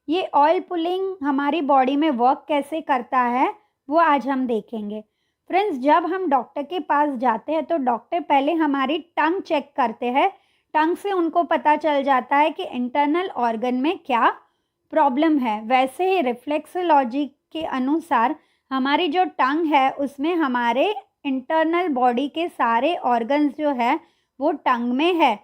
ये ऑयल पुलिंग हमारी बॉडी में वर्क कैसे करता है वो आज हम देखेंगे। फ्रेंड्स, जब हम डॉक्टर के पास जाते हैं तो डॉक्टर पहले हमारी टंग चेक करते हैं। टंग से उनको पता चल जाता है कि इंटरनल ऑर्गन में क्या प्रॉब्लम है। वैसे ही रिफ्लेक्सोलॉजी के अनुसार हमारी जो टंग है उसमें हमारे इंटरनल बॉडी के सारे ऑर्गन्स जो है वो टंग में है।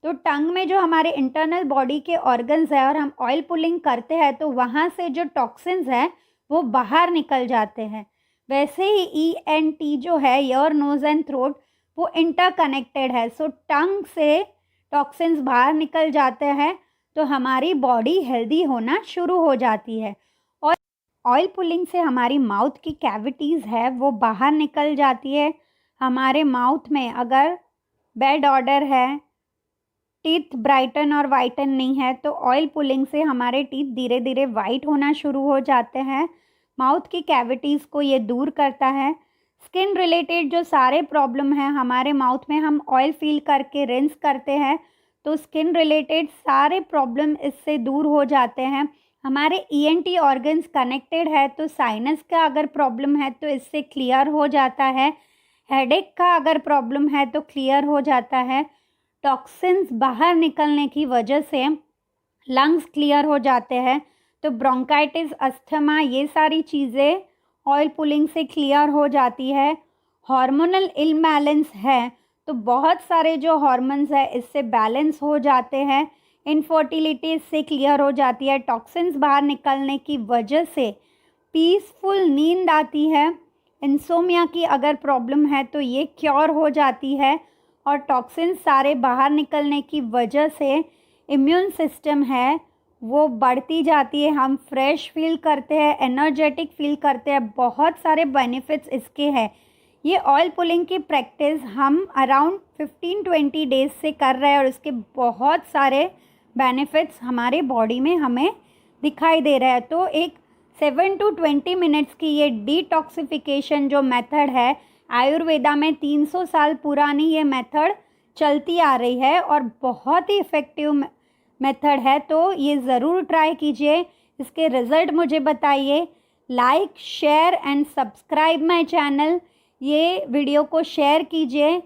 तो टंग में जो हमारे इंटरनल बॉडी के ऑर्गन्स है और हम ऑयल पुलिंग करते हैं तो वहाँ से जो टॉक्सिन्स है वो बाहर निकल जाते हैं। वैसे ही ENT जो है, ईयर, नोज़ एंड थ्रोट, वो इंटरकनेक्टेड है। सो टंग से टॉक्सिन्स बाहर निकल जाते हैं तो हमारी बॉडी हेल्दी होना शुरू हो जाती है। और ऑयल पुलिंग से हमारी माउथ की कैविटीज़ है वो बाहर निकल जाती है। हमारे माउथ में अगर बैड ऑर्डर है, टीथ ब्राइटन और वाइटन नहीं है, तो ऑयल पुलिंग से हमारे टीथ धीरे धीरे वाइट होना शुरू हो जाते हैं। माउथ की कैविटीज़ को ये दूर करता है। स्किन रिलेटेड जो सारे प्रॉब्लम हैं हमारे माउथ में, हम ऑयल फील करके रिंस करते हैं तो स्किन रिलेटेड सारे प्रॉब्लम इससे दूर हो जाते हैं। हमारे ENT ऑर्गन्स कनेक्टेड है तो साइनस का अगर प्रॉब्लम है तो इससे क्लियर हो जाता है। हेडेक का अगर प्रॉब्लम है तो क्लियर हो जाता है। टॉक्सिन्स बाहर निकलने की वजह से लंग्स क्लियर हो जाते हैं। तो ब्रोंकाइटिस, अस्थमा, ये सारी चीज़ें ऑयल पुलिंग से क्लियर हो जाती है। हार्मोनल इम्बैलेंस है तो बहुत सारे जो हार्मोन्स है इससे बैलेंस हो जाते हैं। इनफर्टिलिटी इससे क्लियर हो जाती है। टॉक्सिन्स बाहर निकलने की वजह से पीसफुल नींद आती है। इंसोमिया की अगर प्रॉब्लम है तो ये क्योर हो जाती है। और टॉक्सिन्स सारे बाहर निकलने की वजह से इम्यून सिस्टम है वो बढ़ती जाती है। हम फ्रेश फील करते हैं, एनर्जेटिक फील करते हैं। बहुत सारे बेनिफिट्स इसके हैं। ये ऑयल पुलिंग की प्रैक्टिस हम अराउंड 15-20 डेज से कर रहे हैं और इसके बहुत सारे बेनिफिट्स हमारे बॉडी में हमें दिखाई दे रहा है। तो एक 7 to 20 मिनट्स की ये डिटॉक्सिफिकेशन जो मेथड है, आयुर्वेदा में 300 साल पुरानी ये मेथड चलती आ रही है और बहुत ही इफ़ेक्टिव मेथड है। तो ये ज़रूर ट्राई कीजिए। इसके रिज़ल्ट मुझे बताइए। Like, share and subscribe my channel. ये वीडियो को शेयर कीजिए।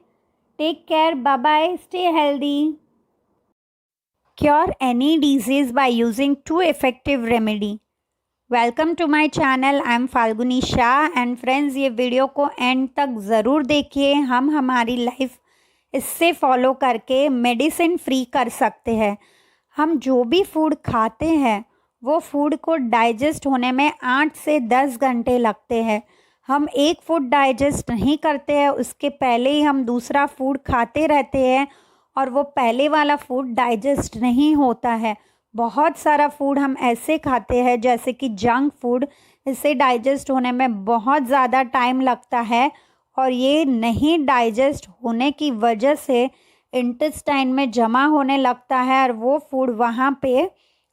Take care, bye bye, stay healthy. Cure any disease by using 2 effective remedy. Welcome to my channel, I am Falguni Shah. And friends, ये video को end तक ज़रूर देखिए। हम हमारी लाइफ इससे फॉलो करके मेडिसिन फ्री कर सकते हैं। हम जो भी फूड खाते हैं वो फूड को डाइजेस्ट होने में 8 से 10 घंटे लगते हैं। हम एक फूड डाइजेस्ट नहीं करते हैं, उसके पहले ही हम दूसरा फूड खाते रहते हैं और वो पहले वाला फूड डाइजेस्ट नहीं होता है। बहुत सारा फूड हम ऐसे खाते हैं जैसे कि जंक फूड, इससे डाइजेस्ट होने में बहुत ज़्यादा टाइम लगता है और ये नहीं डाइजेस्ट होने की वजह से इंटेस्टाइन में जमा होने लगता है और वो फूड वहाँ पे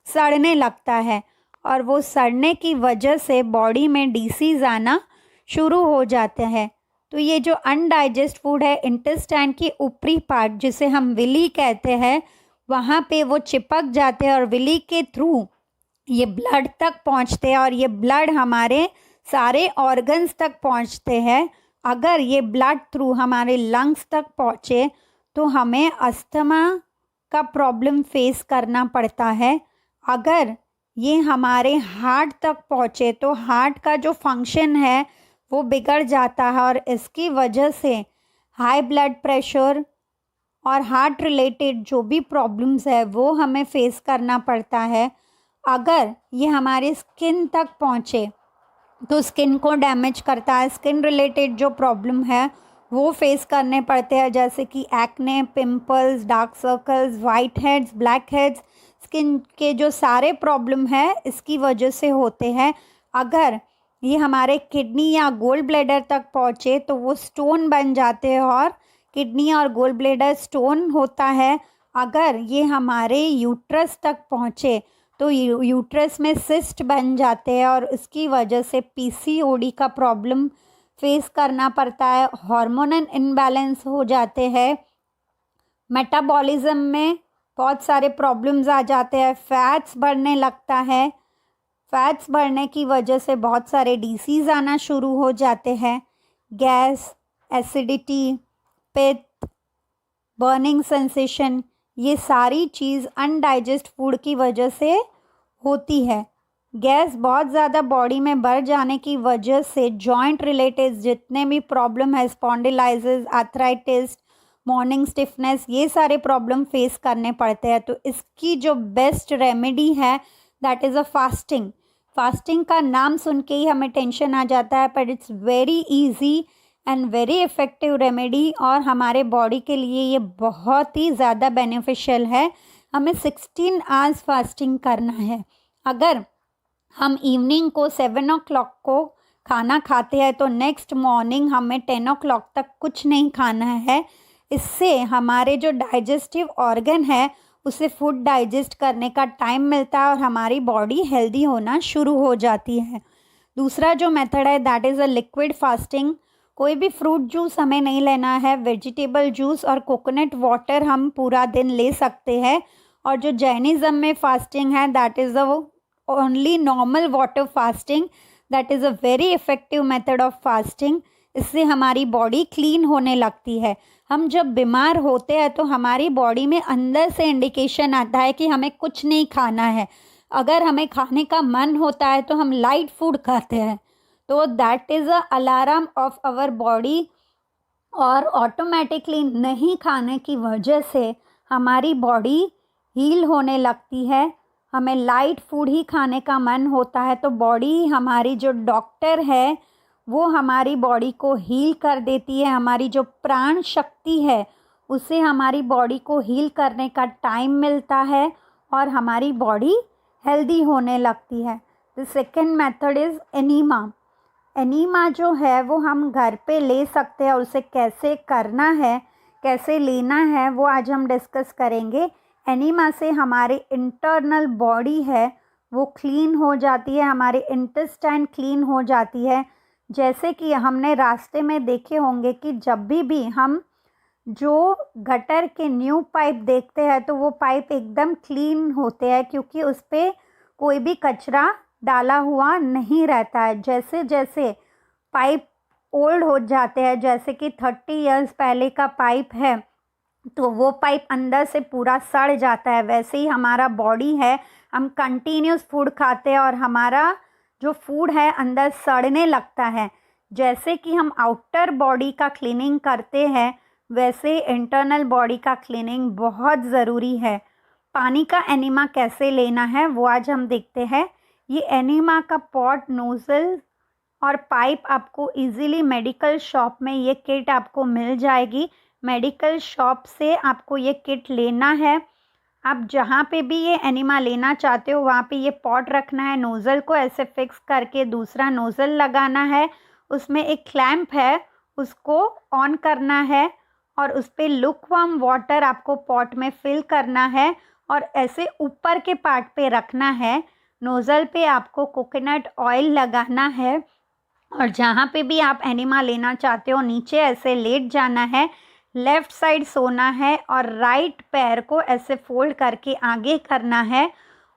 सड़ने लगता है और वो सड़ने की वजह से बॉडी में डिसीज़ आना शुरू हो जाते हैं। तो ये जो अनडाइजेस्ट फूड है, इंटेस्टाइन की ऊपरी पार्ट जिसे हम विली कहते हैं, वहाँ पे वो चिपक जाते हैं और विली के थ्रू ये ब्लड तक पहुँचते हैं और ये ब्लड हमारे सारे ऑर्गन्स तक पहुँचते हैं। अगर ये ब्लड थ्रू हमारे लंग्स तक पहुँचे तो हमें अस्थमा का प्रॉब्लम फेस करना पड़ता है। अगर ये हमारे हार्ट तक पहुँचे तो हार्ट का जो फंक्शन है वो बिगड़ जाता है और इसकी वजह से हाई ब्लड प्रेशर और हार्ट रिलेटेड जो भी प्रॉब्लम्स है वो हमें फेस करना पड़ता है। अगर ये हमारे स्किन तक पहुँचे तो स्किन को डैमेज करता है। स्किन रिलेटेड जो प्रॉब्लम है वो फेस करने पड़ते हैं, जैसे कि acne, pimples, dark circles, white heads, black heads. Skin के जो सारे प्रॉब्लम है इसकी वजह से होते हैं। अगर ये हमारे किडनी या गोल ब्लैडर तक पहुँचे तो वो स्टोन बन जाते हैं और किडनी और गोल ब्लैडर स्टोन होता है। अगर ये हमारे यूट्रस तक पहुँचे तो यूट्रस में सिस्ट बन जाते हैं और इसकी वजह से पीसीओडी का प्रॉब्लम फेस करना पड़ता है। हार्मोनल इम्बैलेंस हो जाते हैं। मेटाबॉलिज्म में बहुत सारे प्रॉब्लम्स आ जाते हैं। फैट्स बढ़ने लगता है। फैट्स बढ़ने की वजह से बहुत सारे डिसीज़ आना शुरू हो जाते हैं। गैस, एसिडिटी, पित्त, बर्निंग सेंसेशन, ये सारी चीज़ अनडाइजेस्ट फूड की वजह से होती है। गैस बहुत ज़्यादा बॉडी में बढ़ जाने की वजह से जॉइंट रिलेटेड जितने भी प्रॉब्लम है, स्पॉन्डिलाइसिस, आर्थराइटिस, मॉर्निंग स्टिफनेस, ये सारे प्रॉब्लम फेस करने पड़ते हैं। तो इसकी जो बेस्ट रेमेडी है that is a fasting. Fasting का नाम सुन के ही हमें टेंशन आ जाता है, but it's very easy and very effective remedy और हमारे बॉडी के लिए ये बहुत ही ज़्यादा बेनिफिशियल है। हमें 16 आवर्स फास्टिंग करना है। अगर हम इवनिंग को 7 o'clock को खाना खाते हैं तो नेक्स्ट मॉर्निंग हमें 10 o'clock तक कुछ नहीं खाना है। इससे हमारे जो डाइजेस्टिव ऑर्गन है उसे फूड डाइजेस्ट करने का टाइम मिलता है और हमारी बॉडी हेल्दी होना शुरू हो जाती है। दूसरा जो मेथड है that is a liquid fasting. कोई भी फ्रूट जूस हमें नहीं लेना है। वेजिटेबल जूस और कोकोनट वाटर हम पूरा दिन ले सकते हैं। और जो जैनिज़्म में फास्टिंग है that is a only normal water fasting. That is a very effective method of fasting. इससे हमारी बॉडी क्लीन होने लगती है। हम जब बीमार होते हैं तो हमारी बॉडी में अंदर से इंडिकेशन आता है कि हमें कुछ नहीं खाना है। अगर हमें खाने का मन होता है तो हम लाइट फूड खाते हैं, तो that is a alarm of our body. और ऑटोमेटिकली नहीं खाने की वजह से हमारी बॉडी हील होने लगती है। हमें लाइट फूड ही खाने का मन होता है तो बॉडी, हमारी जो डॉक्टर है वो हमारी बॉडी को हील कर देती है। हमारी जो प्राण शक्ति है उसे हमारी बॉडी को हील करने का टाइम मिलता है और हमारी बॉडी हेल्दी होने लगती है। The second method is enema. Enema जो है वो हम घर पे ले सकते हैं और उसे कैसे करना है, कैसे लेना है, वो आज हम डिस्कस करेंगे। एनीमा से हमारे इंटरनल बॉडी है वो क्लीन हो जाती है, हमारे इंटेस्टाइन क्लीन हो जाती है। जैसे कि हमने रास्ते में देखे होंगे कि जब भी हम जो गटर के न्यू पाइप देखते हैं तो वो पाइप एकदम क्लीन होते हैं क्योंकि उस पर कोई भी कचरा डाला हुआ नहीं रहता है। जैसे जैसे पाइप ओल्ड हो जाते हैं, जैसे कि 30 इयर्स पहले का पाइप है तो वो पाइप अंदर से पूरा सड़ जाता है। वैसे ही हमारा बॉडी है, हम कंटिन्यूस फूड खाते हैं और हमारा जो फूड है अंदर सड़ने लगता है। जैसे कि हम आउटर बॉडी का क्लीनिंग करते हैं वैसे इंटरनल बॉडी का क्लीनिंग बहुत ज़रूरी है। पानी का एनीमा कैसे लेना है वो आज हम देखते हैं। ये एनीमा का पॉट, नोज़ल और पाइप आपको इजीली मेडिकल शॉप में ये किट आपको मिल जाएगी। मेडिकल शॉप से आपको ये किट लेना है। आप जहाँ पे भी ये एनीमा लेना चाहते हो वहाँ पे ये पॉट रखना है, नोज़ल को ऐसे फिक्स करके दूसरा नोज़ल लगाना है, उसमें एक क्लैंप है उसको ऑन करना है और उस पर लुकवार्म वाटर आपको पॉट में फिल करना है और ऐसे ऊपर के पार्ट पे रखना है। नोज़ल पे आपको कोकोनट ऑयल लगाना है और जहाँ पे भी आप एनीमा लेना चाहते हो नीचे ऐसे लेट जाना है, लेफ़्ट साइड सोना है और राइट पैर को ऐसे फोल्ड करके आगे करना है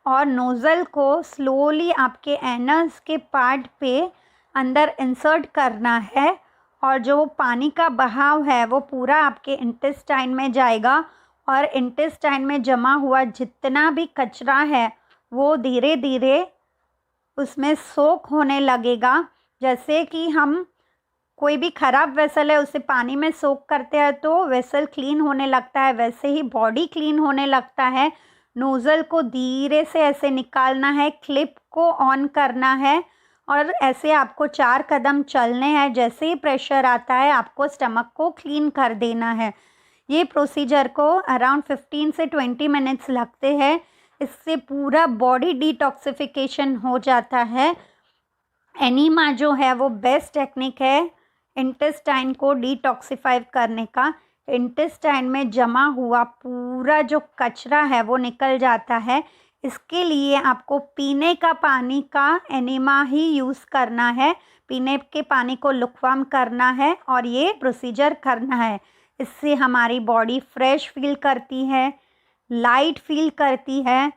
और नोज़ल को स्लोली आपके एनस के पार्ट पे अंदर इंसर्ट करना है और जो पानी का बहाव है वो पूरा आपके इंटेस्टाइन में जाएगा और इंटेस्टाइन में जमा हुआ जितना भी कचरा है वो धीरे धीरे उसमें सोख होने लगेगा। जैसे कि हम कोई भी ख़राब वेसल है उसे पानी में सोक करते हैं तो वेसल क्लीन होने लगता है, वैसे ही बॉडी क्लीन होने लगता है। नोज़ल को धीरे से ऐसे निकालना है, क्लिप को ऑन करना है और ऐसे आपको 4 कदम चलने हैं। जैसे ही प्रेशर आता है आपको स्टमक को क्लीन कर देना है। ये प्रोसीजर को अराउंड 15 से 20 मिनट्स लगते हैं। इससे पूरा बॉडी डिटॉक्सिफिकेशन हो जाता है। एनीमा जो है वो बेस्ट टेक्निक है इंटेस्टाइन को डिटॉक्सिफाई करने का। इंटेस्टाइन में जमा हुआ पूरा जो कचरा है वो निकल जाता है। इसके लिए आपको पीने का पानी का एनीमा ही यूज़ करना है। पीने के पानी को लुकवाम करना है और ये प्रोसीजर करना है। इससे हमारी बॉडी फ्रेश फील करती है, लाइट फील करती है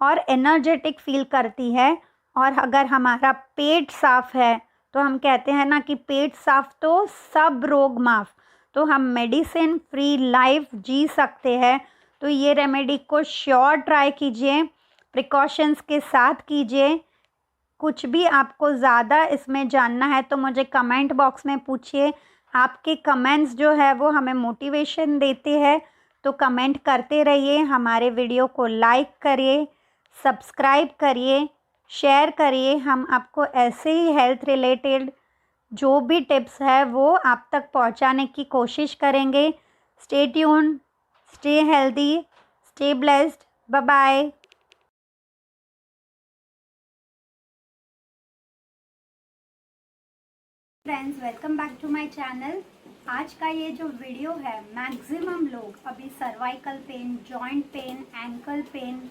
और एनर्जेटिक फील करती है। और अगर हमारा पेट साफ़ है तो हम कहते हैं ना कि पेट साफ़ तो सब रोग माफ़। तो हम मेडिसिन फ्री लाइफ जी सकते हैं। तो ये रेमेडी को श्योर ट्राई कीजिए, प्रिकॉशंस के साथ कीजिए। कुछ भी आपको ज़्यादा इसमें जानना है तो मुझे कमेंट बॉक्स में पूछिए। आपके कमेंट्स जो है वो हमें मोटिवेशन देते हैं। तो कमेंट करते रहिए, हमारे वीडियो को लाइक करिए, सब्सक्राइब करिए, शेयर करिए। हम आपको ऐसे ही हेल्थ रिलेटेड जो भी टिप्स है वो आप तक पहुंचाने की कोशिश करेंगे। Stay tuned, stay healthy, stay blessed. Bye bye. Friends, welcome back to my channel. आज का ये जो वीडियो है, मैक्सिमम लोग अभी cervical pain, joint pain, ankle pain,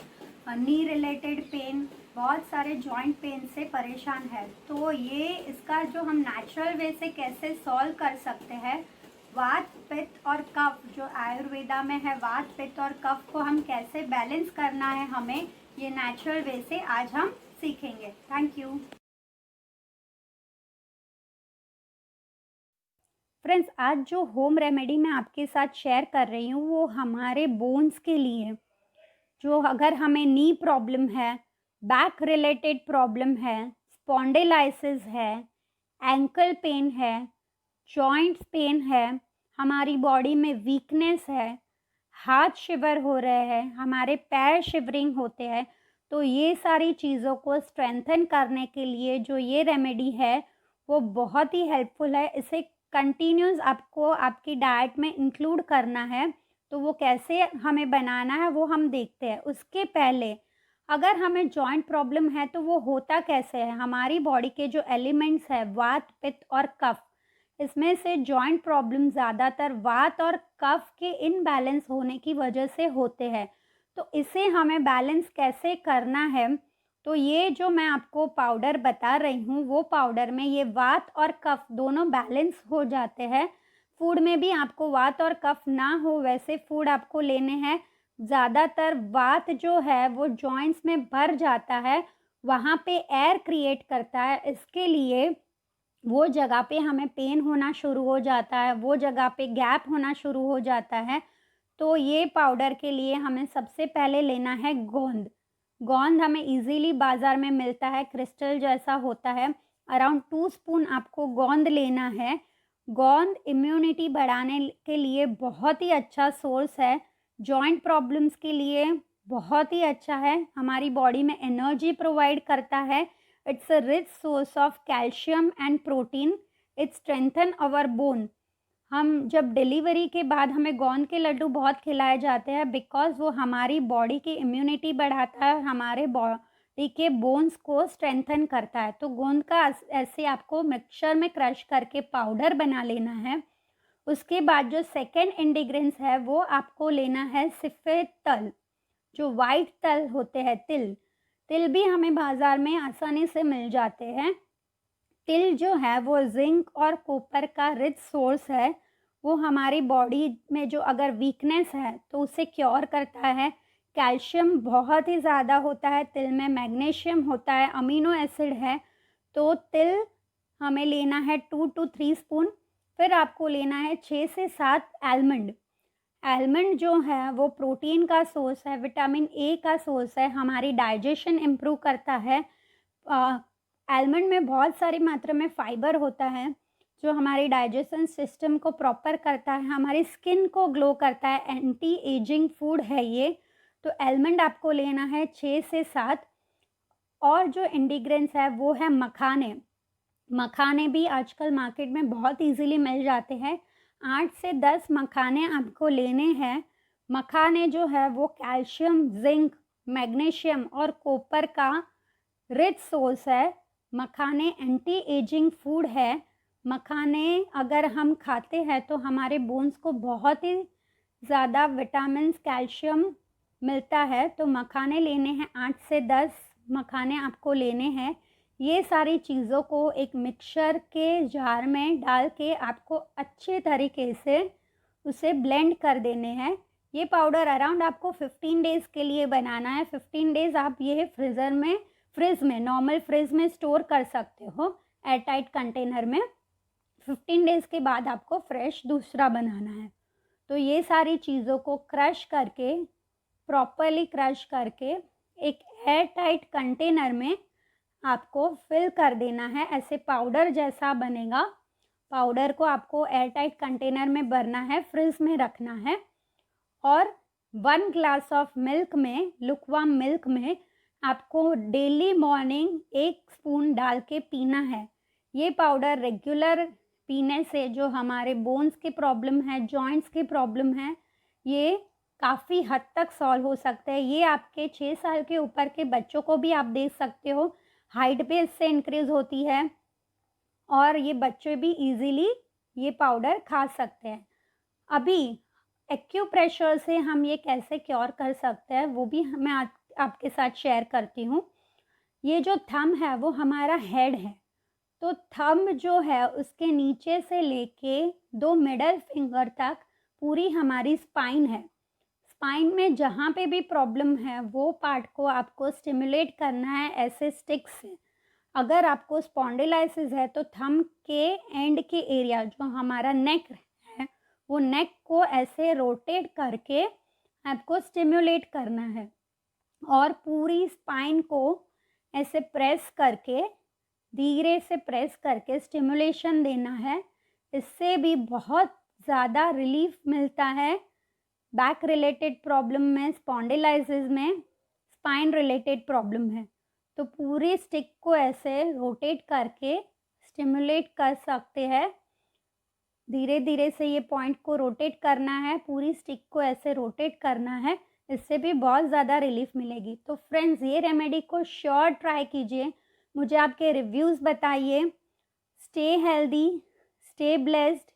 knee related pain, बहुत सारे जॉइंट पेन से परेशान है। तो ये इसका जो हम नेचुरल वे से कैसे सॉल्व कर सकते हैं, वात पित्त और कफ जो आयुर्वेदा में है, वात पित्त और कफ को हम कैसे बैलेंस करना है, हमें ये नेचुरल वे से आज हम सीखेंगे। Thank you friends. आज जो होम रेमेडी मैं आपके साथ शेयर कर रही हूँ वो हमारे बोन्स के लिए। जो अगर हमें नी प्रॉब्लम है, बैक रिलेटेड प्रॉब्लम है, स्पॉन्डिलाइसिस है, एंकल पेन है, जॉइंट्स पेन है, हमारी बॉडी में वीकनेस है, हाथ शिवर हो रहे हैं, हमारे पैर शिवरिंग होते हैं, तो ये सारी चीज़ों को स्ट्रेंथन करने के लिए जो ये रेमेडी है वो बहुत ही हेल्पफुल है। इसे कंटिन्यूस आपको आपकी डाइट में इंक्लूड करना है। तो वो कैसे हमें बनाना है वो हम देखते हैं। उसके पहले अगर हमें जॉइंट प्रॉब्लम है तो वो होता कैसे है। हमारी बॉडी के जो एलिमेंट्स है वात पित्त और कफ, इसमें से जॉइंट प्रॉब्लम ज़्यादातर वात और कफ के इनबैलेंस होने की वजह से होते हैं। तो इसे हमें बैलेंस कैसे करना है, तो ये जो मैं आपको पाउडर बता रही हूँ वो पाउडर में ये वात और कफ दोनों बैलेंस हो जाते हैं। फूड में भी आपको वात और कफ ना हो वैसे फूड आपको लेने हैं। ज़्यादातर वात जो है वो जॉइंट्स में भर जाता है, वहाँ पे एयर क्रिएट करता है। इसके लिए वो जगह पे हमें पेन होना शुरू हो जाता है, वो जगह पे गैप होना शुरू हो जाता है। तो ये पाउडर के लिए हमें सबसे पहले लेना है गोंद। गोंद हमें इजीली बाज़ार में मिलता है, क्रिस्टल जैसा होता है। अराउंड 2 स्पून आपको गोंद लेना है। गोंद इम्यूनिटी बढ़ाने के लिए बहुत ही अच्छा सोर्स है। जॉइंट प्रॉब्लम्स के लिए बहुत ही अच्छा है, हमारी बॉडी में एनर्जी प्रोवाइड करता है। It's a rich source of calcium and protein. It strengthen our bone. हम जब डिलीवरी के बाद हमें गोंद के लड्डू बहुत खिलाए जाते हैं बिकॉज़ वो हमारी बॉडी की इम्यूनिटी बढ़ाता है, हमारे बॉडी के बोन्स को स्ट्रेंथन करता है। तो गोंद का ऐसे आपको मिक्सचर में क्रश करके पाउडर बना लेना है। उसके बाद जो सेकेंड इंग्रेडिएंट्स है वो आपको लेना है सफ़ेद तल, जो वाइट तल होते हैं तिल। तिल भी हमें बाज़ार में आसानी से मिल जाते हैं। तिल जो है वो जिंक और कॉपर का रिच सोर्स है। वो हमारी बॉडी में जो अगर वीकनेस है तो उसे क्योर करता है। कैल्शियम बहुत ही ज़्यादा होता है तिल में, मैग्नीशियम होता है, अमीनो एसिड है। तो तिल हमें लेना है 2 to 3 स्पून। फिर आपको लेना है 6 से 7 आलमंड। आलमंड जो है वो प्रोटीन का सोर्स है, विटामिन ए का सोर्स है, हमारी डाइजेशन इम्प्रूव करता है। आलमंड में बहुत सारी मात्रा में फाइबर होता है। जो हमारी डाइजेशन सिस्टम को प्रॉपर करता है, हमारी स्किन को ग्लो करता है, एंटी एजिंग फूड है ये। तो आलमंड आपको लेना है 6 से 7। और जो इंग्रेडिएंट्स है वो है मखाने। मखाने भी आजकल मार्केट में बहुत इजीली मिल जाते हैं। 8 से 10 मखाने आपको लेने हैं। मखाने जो है वो कैल्शियम, जिंक, मैग्नीशियम और कॉपर का रिच सोर्स है। मखाने एंटी एजिंग फूड है। मखाने अगर हम खाते हैं तो हमारे बोन्स को बहुत ही ज़्यादा विटामिन्स, कैल्शियम मिलता है। तो मखाने लेने हैं 8 से 10 मखाने आपको लेने हैं। ये सारी चीज़ों को एक मिक्सचर के जार में डाल के आपको अच्छे तरीके से उसे ब्लेंड कर देने हैं। ये पाउडर अराउंड आपको 15 डेज़ के लिए बनाना है। 15 डेज़ आप ये फ्रिज में नॉर्मल फ्रिज में स्टोर कर सकते हो एयर टाइट कंटेनर में। 15 डेज़ के बाद आपको फ्रेश दूसरा बनाना है। तो ये सारी चीज़ों को क्रश करके, प्रॉपरली क्रश करके एक एयर टाइट कंटेनर में आपको फिल कर देना है। ऐसे पाउडर जैसा बनेगा। पाउडर को आपको एयर टाइट कंटेनर में भरना है, फ्रिज में रखना है। और 1 ग्लास ऑफ मिल्क में, लुकवार्म मिल्क में आपको डेली मॉर्निंग 1 स्पून डाल के पीना है। ये पाउडर रेगुलर पीने से जो हमारे बोन्स की प्रॉब्लम है, जॉइंट्स की प्रॉब्लम है, ये काफ़ी हद तक सॉल्व हो सकता है। ये आपके 6 साल के ऊपर के बच्चों को भी आप दे सकते हो। हाइट भी इससे इंक्रीज़ होती है और ये बच्चे भी इजीली ये पाउडर खा सकते हैं। अभी एक्यूप्रेशर से हम ये कैसे क्योर कर सकते हैं वो भी मैं आपके साथ शेयर करती हूँ। ये जो थंब है वो हमारा हेड है। तो थंब जो है उसके नीचे से लेके 2 मिडल फिंगर तक पूरी हमारी स्पाइन है। स्पाइन में जहाँ पे भी प्रॉब्लम है वो पार्ट को आपको स्टिमुलेट करना है ऐसे स्टिक्स से। अगर आपको स्पॉन्डिलाइसिस है तो थंब के एंड के एरिया जो हमारा नेक है वो नेक को ऐसे रोटेट करके आपको स्टिमुलेट करना है और पूरी स्पाइन को ऐसे प्रेस करके, धीरे से प्रेस करके स्टिमुलेशन देना है। इससे भी बहुत ज़्यादा रिलीफ मिलता है बैक रिलेटेड प्रॉब्लम में, स्पॉन्डिलाइसिस में, स्पाइन रिलेटेड प्रॉब्लम है। तो पूरी स्टिक को ऐसे रोटेट करके स्टिमुलेट कर सकते हैं। धीरे धीरे से ये पॉइंट को रोटेट करना है, पूरी स्टिक को ऐसे रोटेट करना है। इससे भी बहुत ज़्यादा रिलीफ मिलेगी। तो फ्रेंड्स, ये रेमेडी को श्योर ट्राई कीजिए, मुझे आपके रिव्यूज़ बताइए। स्टे हेल्दी, स्टे ब्लेस्ड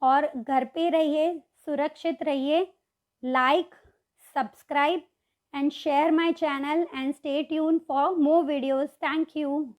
और घर पे रहिए, सुरक्षित रहिए। Like, subscribe and share my channel and stay tuned for more videos. Thank you.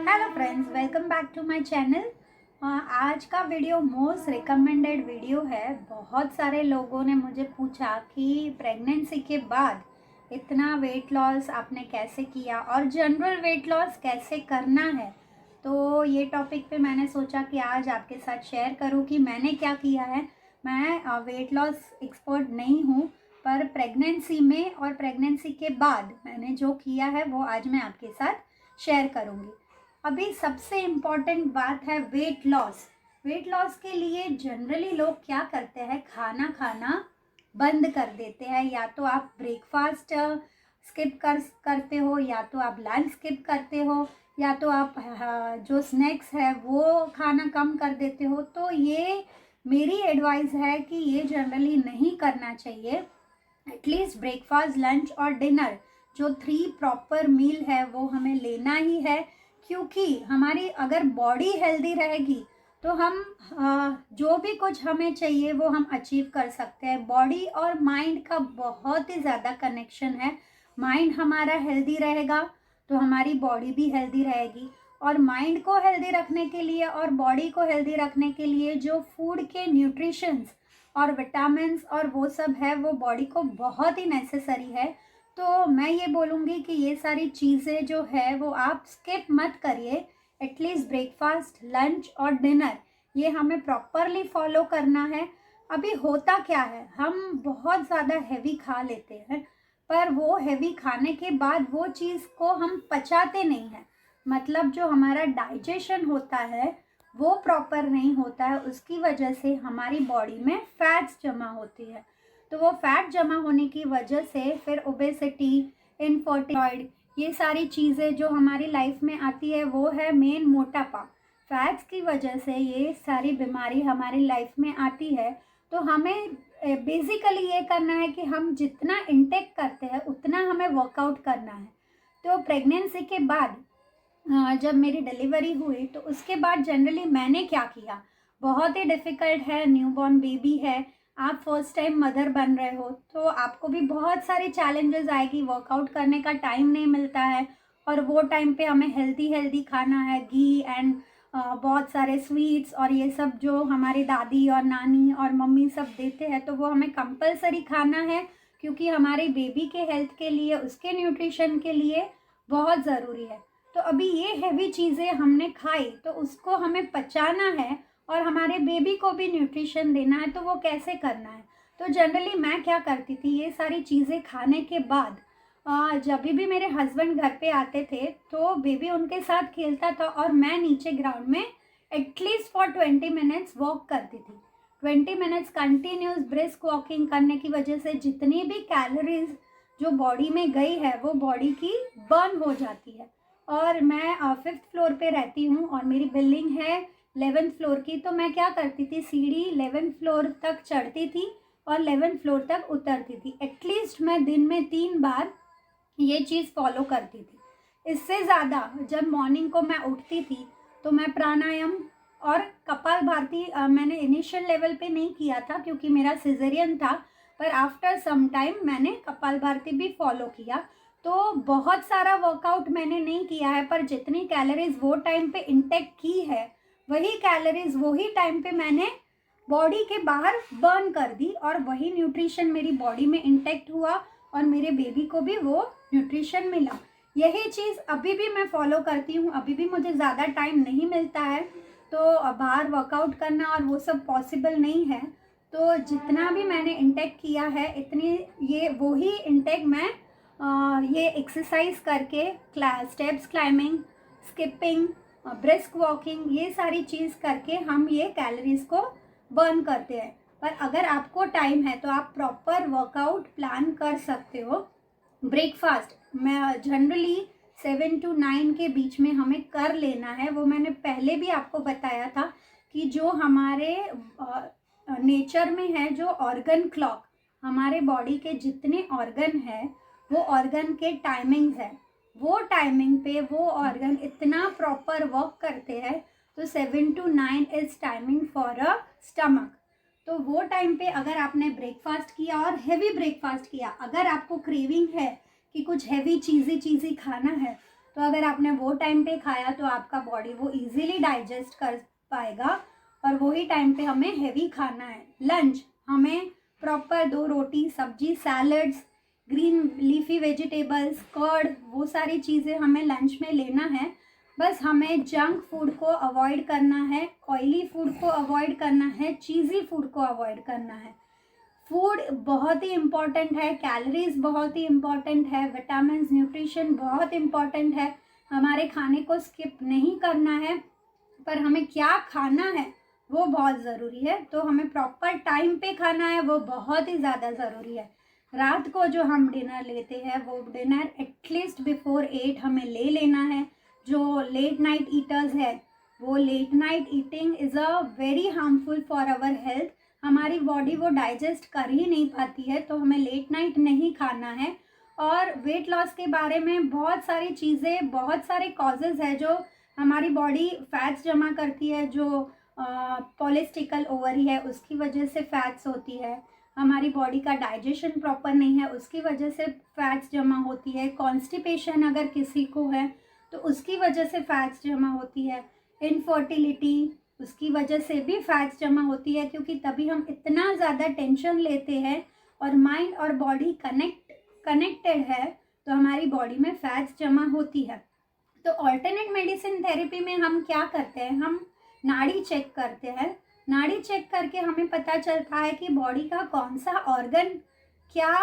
Hello friends, welcome back to my channel. आज का वीडियो मोस्ट रिकमेंडेड वीडियो है। बहुत सारे लोगों ने मुझे पूछा कि प्रेगनेंसी के बाद इतना वेट लॉस आपने कैसे किया और जनरल वेट लॉस कैसे करना है। तो ये टॉपिक पे मैंने सोचा कि आज आपके साथ शेयर करूं कि मैंने क्या किया है। मैं वेट लॉस एक्सपर्ट नहीं हूं, पर प्रेगनेंसी में और प्रेगनेंसी के बाद मैंने जो किया है वो आज मैं आपके साथ शेयर करूंगी। अभी सबसे इम्पॉर्टेंट बात है वेट लॉस। वेट लॉस के लिए जनरली लोग क्या करते हैं, खाना खाना बंद कर देते हैं। या तो आप ब्रेकफास्ट स्किप करते हो, या तो आप लंच स्किप करते हो, या तो आप जो स्नैक्स है वो खाना कम कर देते हो। तो ये मेरी एडवाइस है कि ये जनरली नहीं करना चाहिए। एटलीस्ट ब्रेकफास्ट, लंच और डिनर जो 3 प्रॉपर मील है वो हमें लेना ही है। क्योंकि हमारी अगर बॉडी हेल्दी रहेगी तो हम जो भी कुछ हमें चाहिए वो हम अचीव कर सकते हैं। बॉडी और माइंड का बहुत ही ज़्यादा कनेक्शन है। माइंड हमारा हेल्दी रहेगा तो हमारी बॉडी भी हेल्दी रहेगी। और माइंड को हेल्दी रखने के लिए और बॉडी को हेल्दी रखने के लिए जो फूड के न्यूट्रिशंस और विटामिन्स और वो सब है वो बॉडी को बहुत ही नेसेसरी है। तो मैं ये बोलूँगी कि ये सारी चीज़ें जो है वो आप स्किप मत करिए। एटलीस्ट ब्रेकफास्ट, लंच और डिनर ये हमें प्रॉपरली फॉलो करना है। अभी होता क्या है, हम बहुत ज़्यादा हैवी खा लेते हैं, पर वो हैवी खाने के बाद वो चीज़ को हम पचाते नहीं हैं। मतलब जो हमारा डाइजेशन होता है वो प्रॉपर नहीं होता है, उसकी वजह से हमारी बॉडी में फैट्स जमा होती है। तो वो फैट जमा होने की वजह से फिर ओबेसिटी, इनफर्टिलिटी, ये सारी चीज़ें जो हमारी लाइफ में आती है वो है मेन मोटापा। फैट्स की वजह से ये सारी बीमारी हमारी लाइफ में आती है। तो हमें बेसिकली ये करना है कि हम जितना इंटेक करते हैं उतना हमें वर्कआउट करना है। तो प्रेगनेंसी के बाद जब मेरी डिलीवरी हुई तो उसके बाद जनरली मैंने क्या किया, बहुत ही डिफ़िकल्ट है, न्यूबॉर्न बेबी है, आप फर्स्ट टाइम मदर बन रहे हो तो आपको भी बहुत सारे चैलेंजेस आएगी, वर्कआउट करने का टाइम नहीं मिलता है और वो टाइम पे हमें हेल्दी हेल्दी खाना है, घी एंड बहुत सारे स्वीट्स और ये सब जो हमारी दादी और नानी और मम्मी सब देते हैं तो वो हमें कंपलसरी खाना है, क्योंकि हमारे बेबी के हेल्थ के लिए, उसके न्यूट्रिशन के लिए बहुत ज़रूरी है। तो अभी ये हैवी चीज़ें हमने खाई तो उसको हमें पचाना है और हमारे बेबी को भी न्यूट्रिशन देना है, तो वो कैसे करना है। तो जनरली मैं क्या करती थी, ये सारी चीज़ें खाने के बाद जब भी मेरे हस्बैंड घर पे आते थे तो बेबी उनके साथ खेलता था और मैं नीचे ग्राउंड में एटलीस्ट फॉर 20 मिनट्स वॉक करती थी। 20 मिनट्स कंटिन्यूस ब्रिस्क वॉकिंग करने की वजह से जितनी भी कैलोरीज जो बॉडी में गई है वो बॉडी की बर्न हो जाती है। और मैं 5th फ्लोर पे रहती हूँ और मेरी बिल्डिंग है 11th फ्लोर की, तो मैं क्या करती थी, सीढ़ी 11th फ्लोर तक चढ़ती थी और 11th फ्लोर तक उतरती थी। एटलीस्ट मैं दिन में 3 बार ये चीज़ फॉलो करती थी। इससे ज़्यादा जब मॉर्निंग को मैं उठती थी तो मैं प्राणायाम और कपालभाति मैंने इनिशियल लेवल पे नहीं किया था क्योंकि मेरा सिजेरियन था, पर आफ्टर सम टाइम मैंने कपालभाति भी फॉलो किया। तो बहुत सारा वर्कआउट मैंने नहीं किया है, पर जितनी कैलोरीज वो टाइम पे इंटेक की है वही कैलोरीज वही टाइम पे मैंने बॉडी के बाहर बर्न कर दी और वही न्यूट्रिशन मेरी बॉडी में इंटेक्ट हुआ और मेरे बेबी को भी वो न्यूट्रिशन मिला। यही चीज़ अभी भी मैं फॉलो करती हूँ। अभी भी मुझे ज़्यादा टाइम नहीं मिलता है तो बाहर वर्कआउट करना और वो सब पॉसिबल नहीं है, तो जितना भी मैंने इंटेक किया है इतनी ये वही इंटेक मैं ये एक्सरसाइज करके steps climbing, skipping, brisk walking, ये सारी चीज़ करके हम ये कैलोरीज को बर्न करते हैं। पर अगर आपको टाइम है तो आप प्रॉपर वर्कआउट प्लान कर सकते हो। ब्रेकफास्ट मैं जनरली 7 to 9 के बीच में हमें कर लेना है। वो मैंने पहले भी आपको बताया था कि जो हमारे नेचर में है, जो ऑर्गन क्लॉक, हमारे बॉडी के जितने ऑर्गन है वो ऑर्गन के टाइमिंग्स है, वो टाइमिंग पे वो ऑर्गन इतना प्रॉपर वर्क करते हैं। तो 7 to 9 is timing for a stomach. तो वो टाइम पे अगर आपने ब्रेकफास्ट किया और हैवी ब्रेकफास्ट किया, अगर आपको क्रेविंग है कि कुछ हैवी चीज़ी खाना है, तो अगर आपने वो टाइम पे खाया तो आपका बॉडी वो इजीली डाइजेस्ट कर पाएगा। और वही टाइम पे हमें हैवी खाना है। लंच हमें प्रॉपर 2 रोटी, सब्जी, salads, green leafy vegetables, curd, वो सारी चीज़ें हमें लंच में लेना है। बस हमें जंक फूड को अवॉइड करना है, ऑयली फूड को अवॉइड करना है, चीज़ी फूड को अवॉइड करना है। फूड बहुत ही इम्पॉर्टेंट है, कैलोरीज बहुत ही इम्पॉर्टेंट है, विटामिन, न्यूट्रिशन बहुत इम्पॉर्टेंट है। हमारे खाने को स्किप नहीं करना है, पर हमें क्या खाना है वो बहुत ज़रूरी है। तो हमें प्रॉपर टाइम पे खाना है, वो बहुत ही ज़्यादा ज़रूरी है। रात को जो हम डिनर लेते हैं वो डिनर एटलीस्ट बिफोर 8 हमें ले लेना है। जो लेट नाइट ईटर्स है वो late night eating is a very harmful for our health. हमारी बॉडी वो डाइजेस्ट कर ही नहीं पाती है, तो हमें लेट नाइट नहीं खाना है। और वेट लॉस के बारे में बहुत सारी चीज़ें, बहुत सारे कॉजेज़ है जो हमारी बॉडी फैट्स जमा करती है। जो पॉलिस्टिकल ओवरी है उसकी वजह से फैट्स होती है। हमारी बॉडी का डाइजेशन प्रॉपर नहीं है उसकी वजह से फैट्स जमा होती है, कॉन्स्टिपेशन अगर किसी को है तो उसकी वजह से फैट्स जमा होती है, इनफर्टिलिटी उसकी वजह से भी फैट्स जमा होती है, क्योंकि तभी हम इतना ज़्यादा टेंशन लेते हैं और माइंड और बॉडी कनेक्टेड है तो हमारी बॉडी में फैट्स जमा होती है। तो ऑल्टरनेट मेडिसिन थेरेपी में हम क्या करते हैं, हम नाड़ी चेक करते हैं। नाड़ी चेक करके हमें पता चलता है कि बॉडी का कौन सा ऑर्गन क्या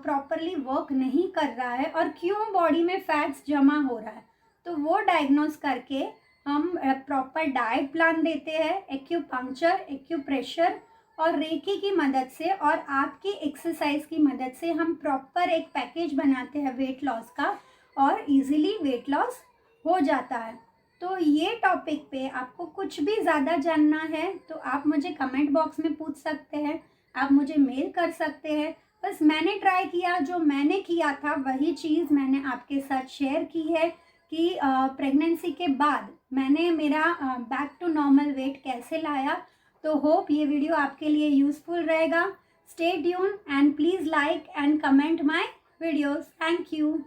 प्रॉपरली वर्क नहीं कर रहा है और क्यों बॉडी में फैट्स जमा हो रहा है। तो वो डायग्नोस करके हम प्रॉपर डाइट प्लान देते हैं, एक्यूपंक्चर, एक्यूप्रेशर और रेकी की मदद से और आपकी एक्सरसाइज की मदद से हम प्रॉपर एक पैकेज बनाते हैं वेट लॉस का और इजीली वेट लॉस हो जाता है। तो ये टॉपिक पे आपको कुछ भी ज़्यादा जानना है तो आप मुझे कमेंट बॉक्स में पूछ सकते हैं, आप मुझे मेल कर सकते हैं। बस मैंने ट्राई किया, जो मैंने किया था वही चीज़ मैंने आपके साथ शेयर की है कि प्रेगनेंसी के बाद मैंने मेरा बैक टू नॉर्मल वेट कैसे लाया। तो होप ये वीडियो आपके लिए यूज़फुल रहेगा। Stay tune and please like and comment my videos. Thank you.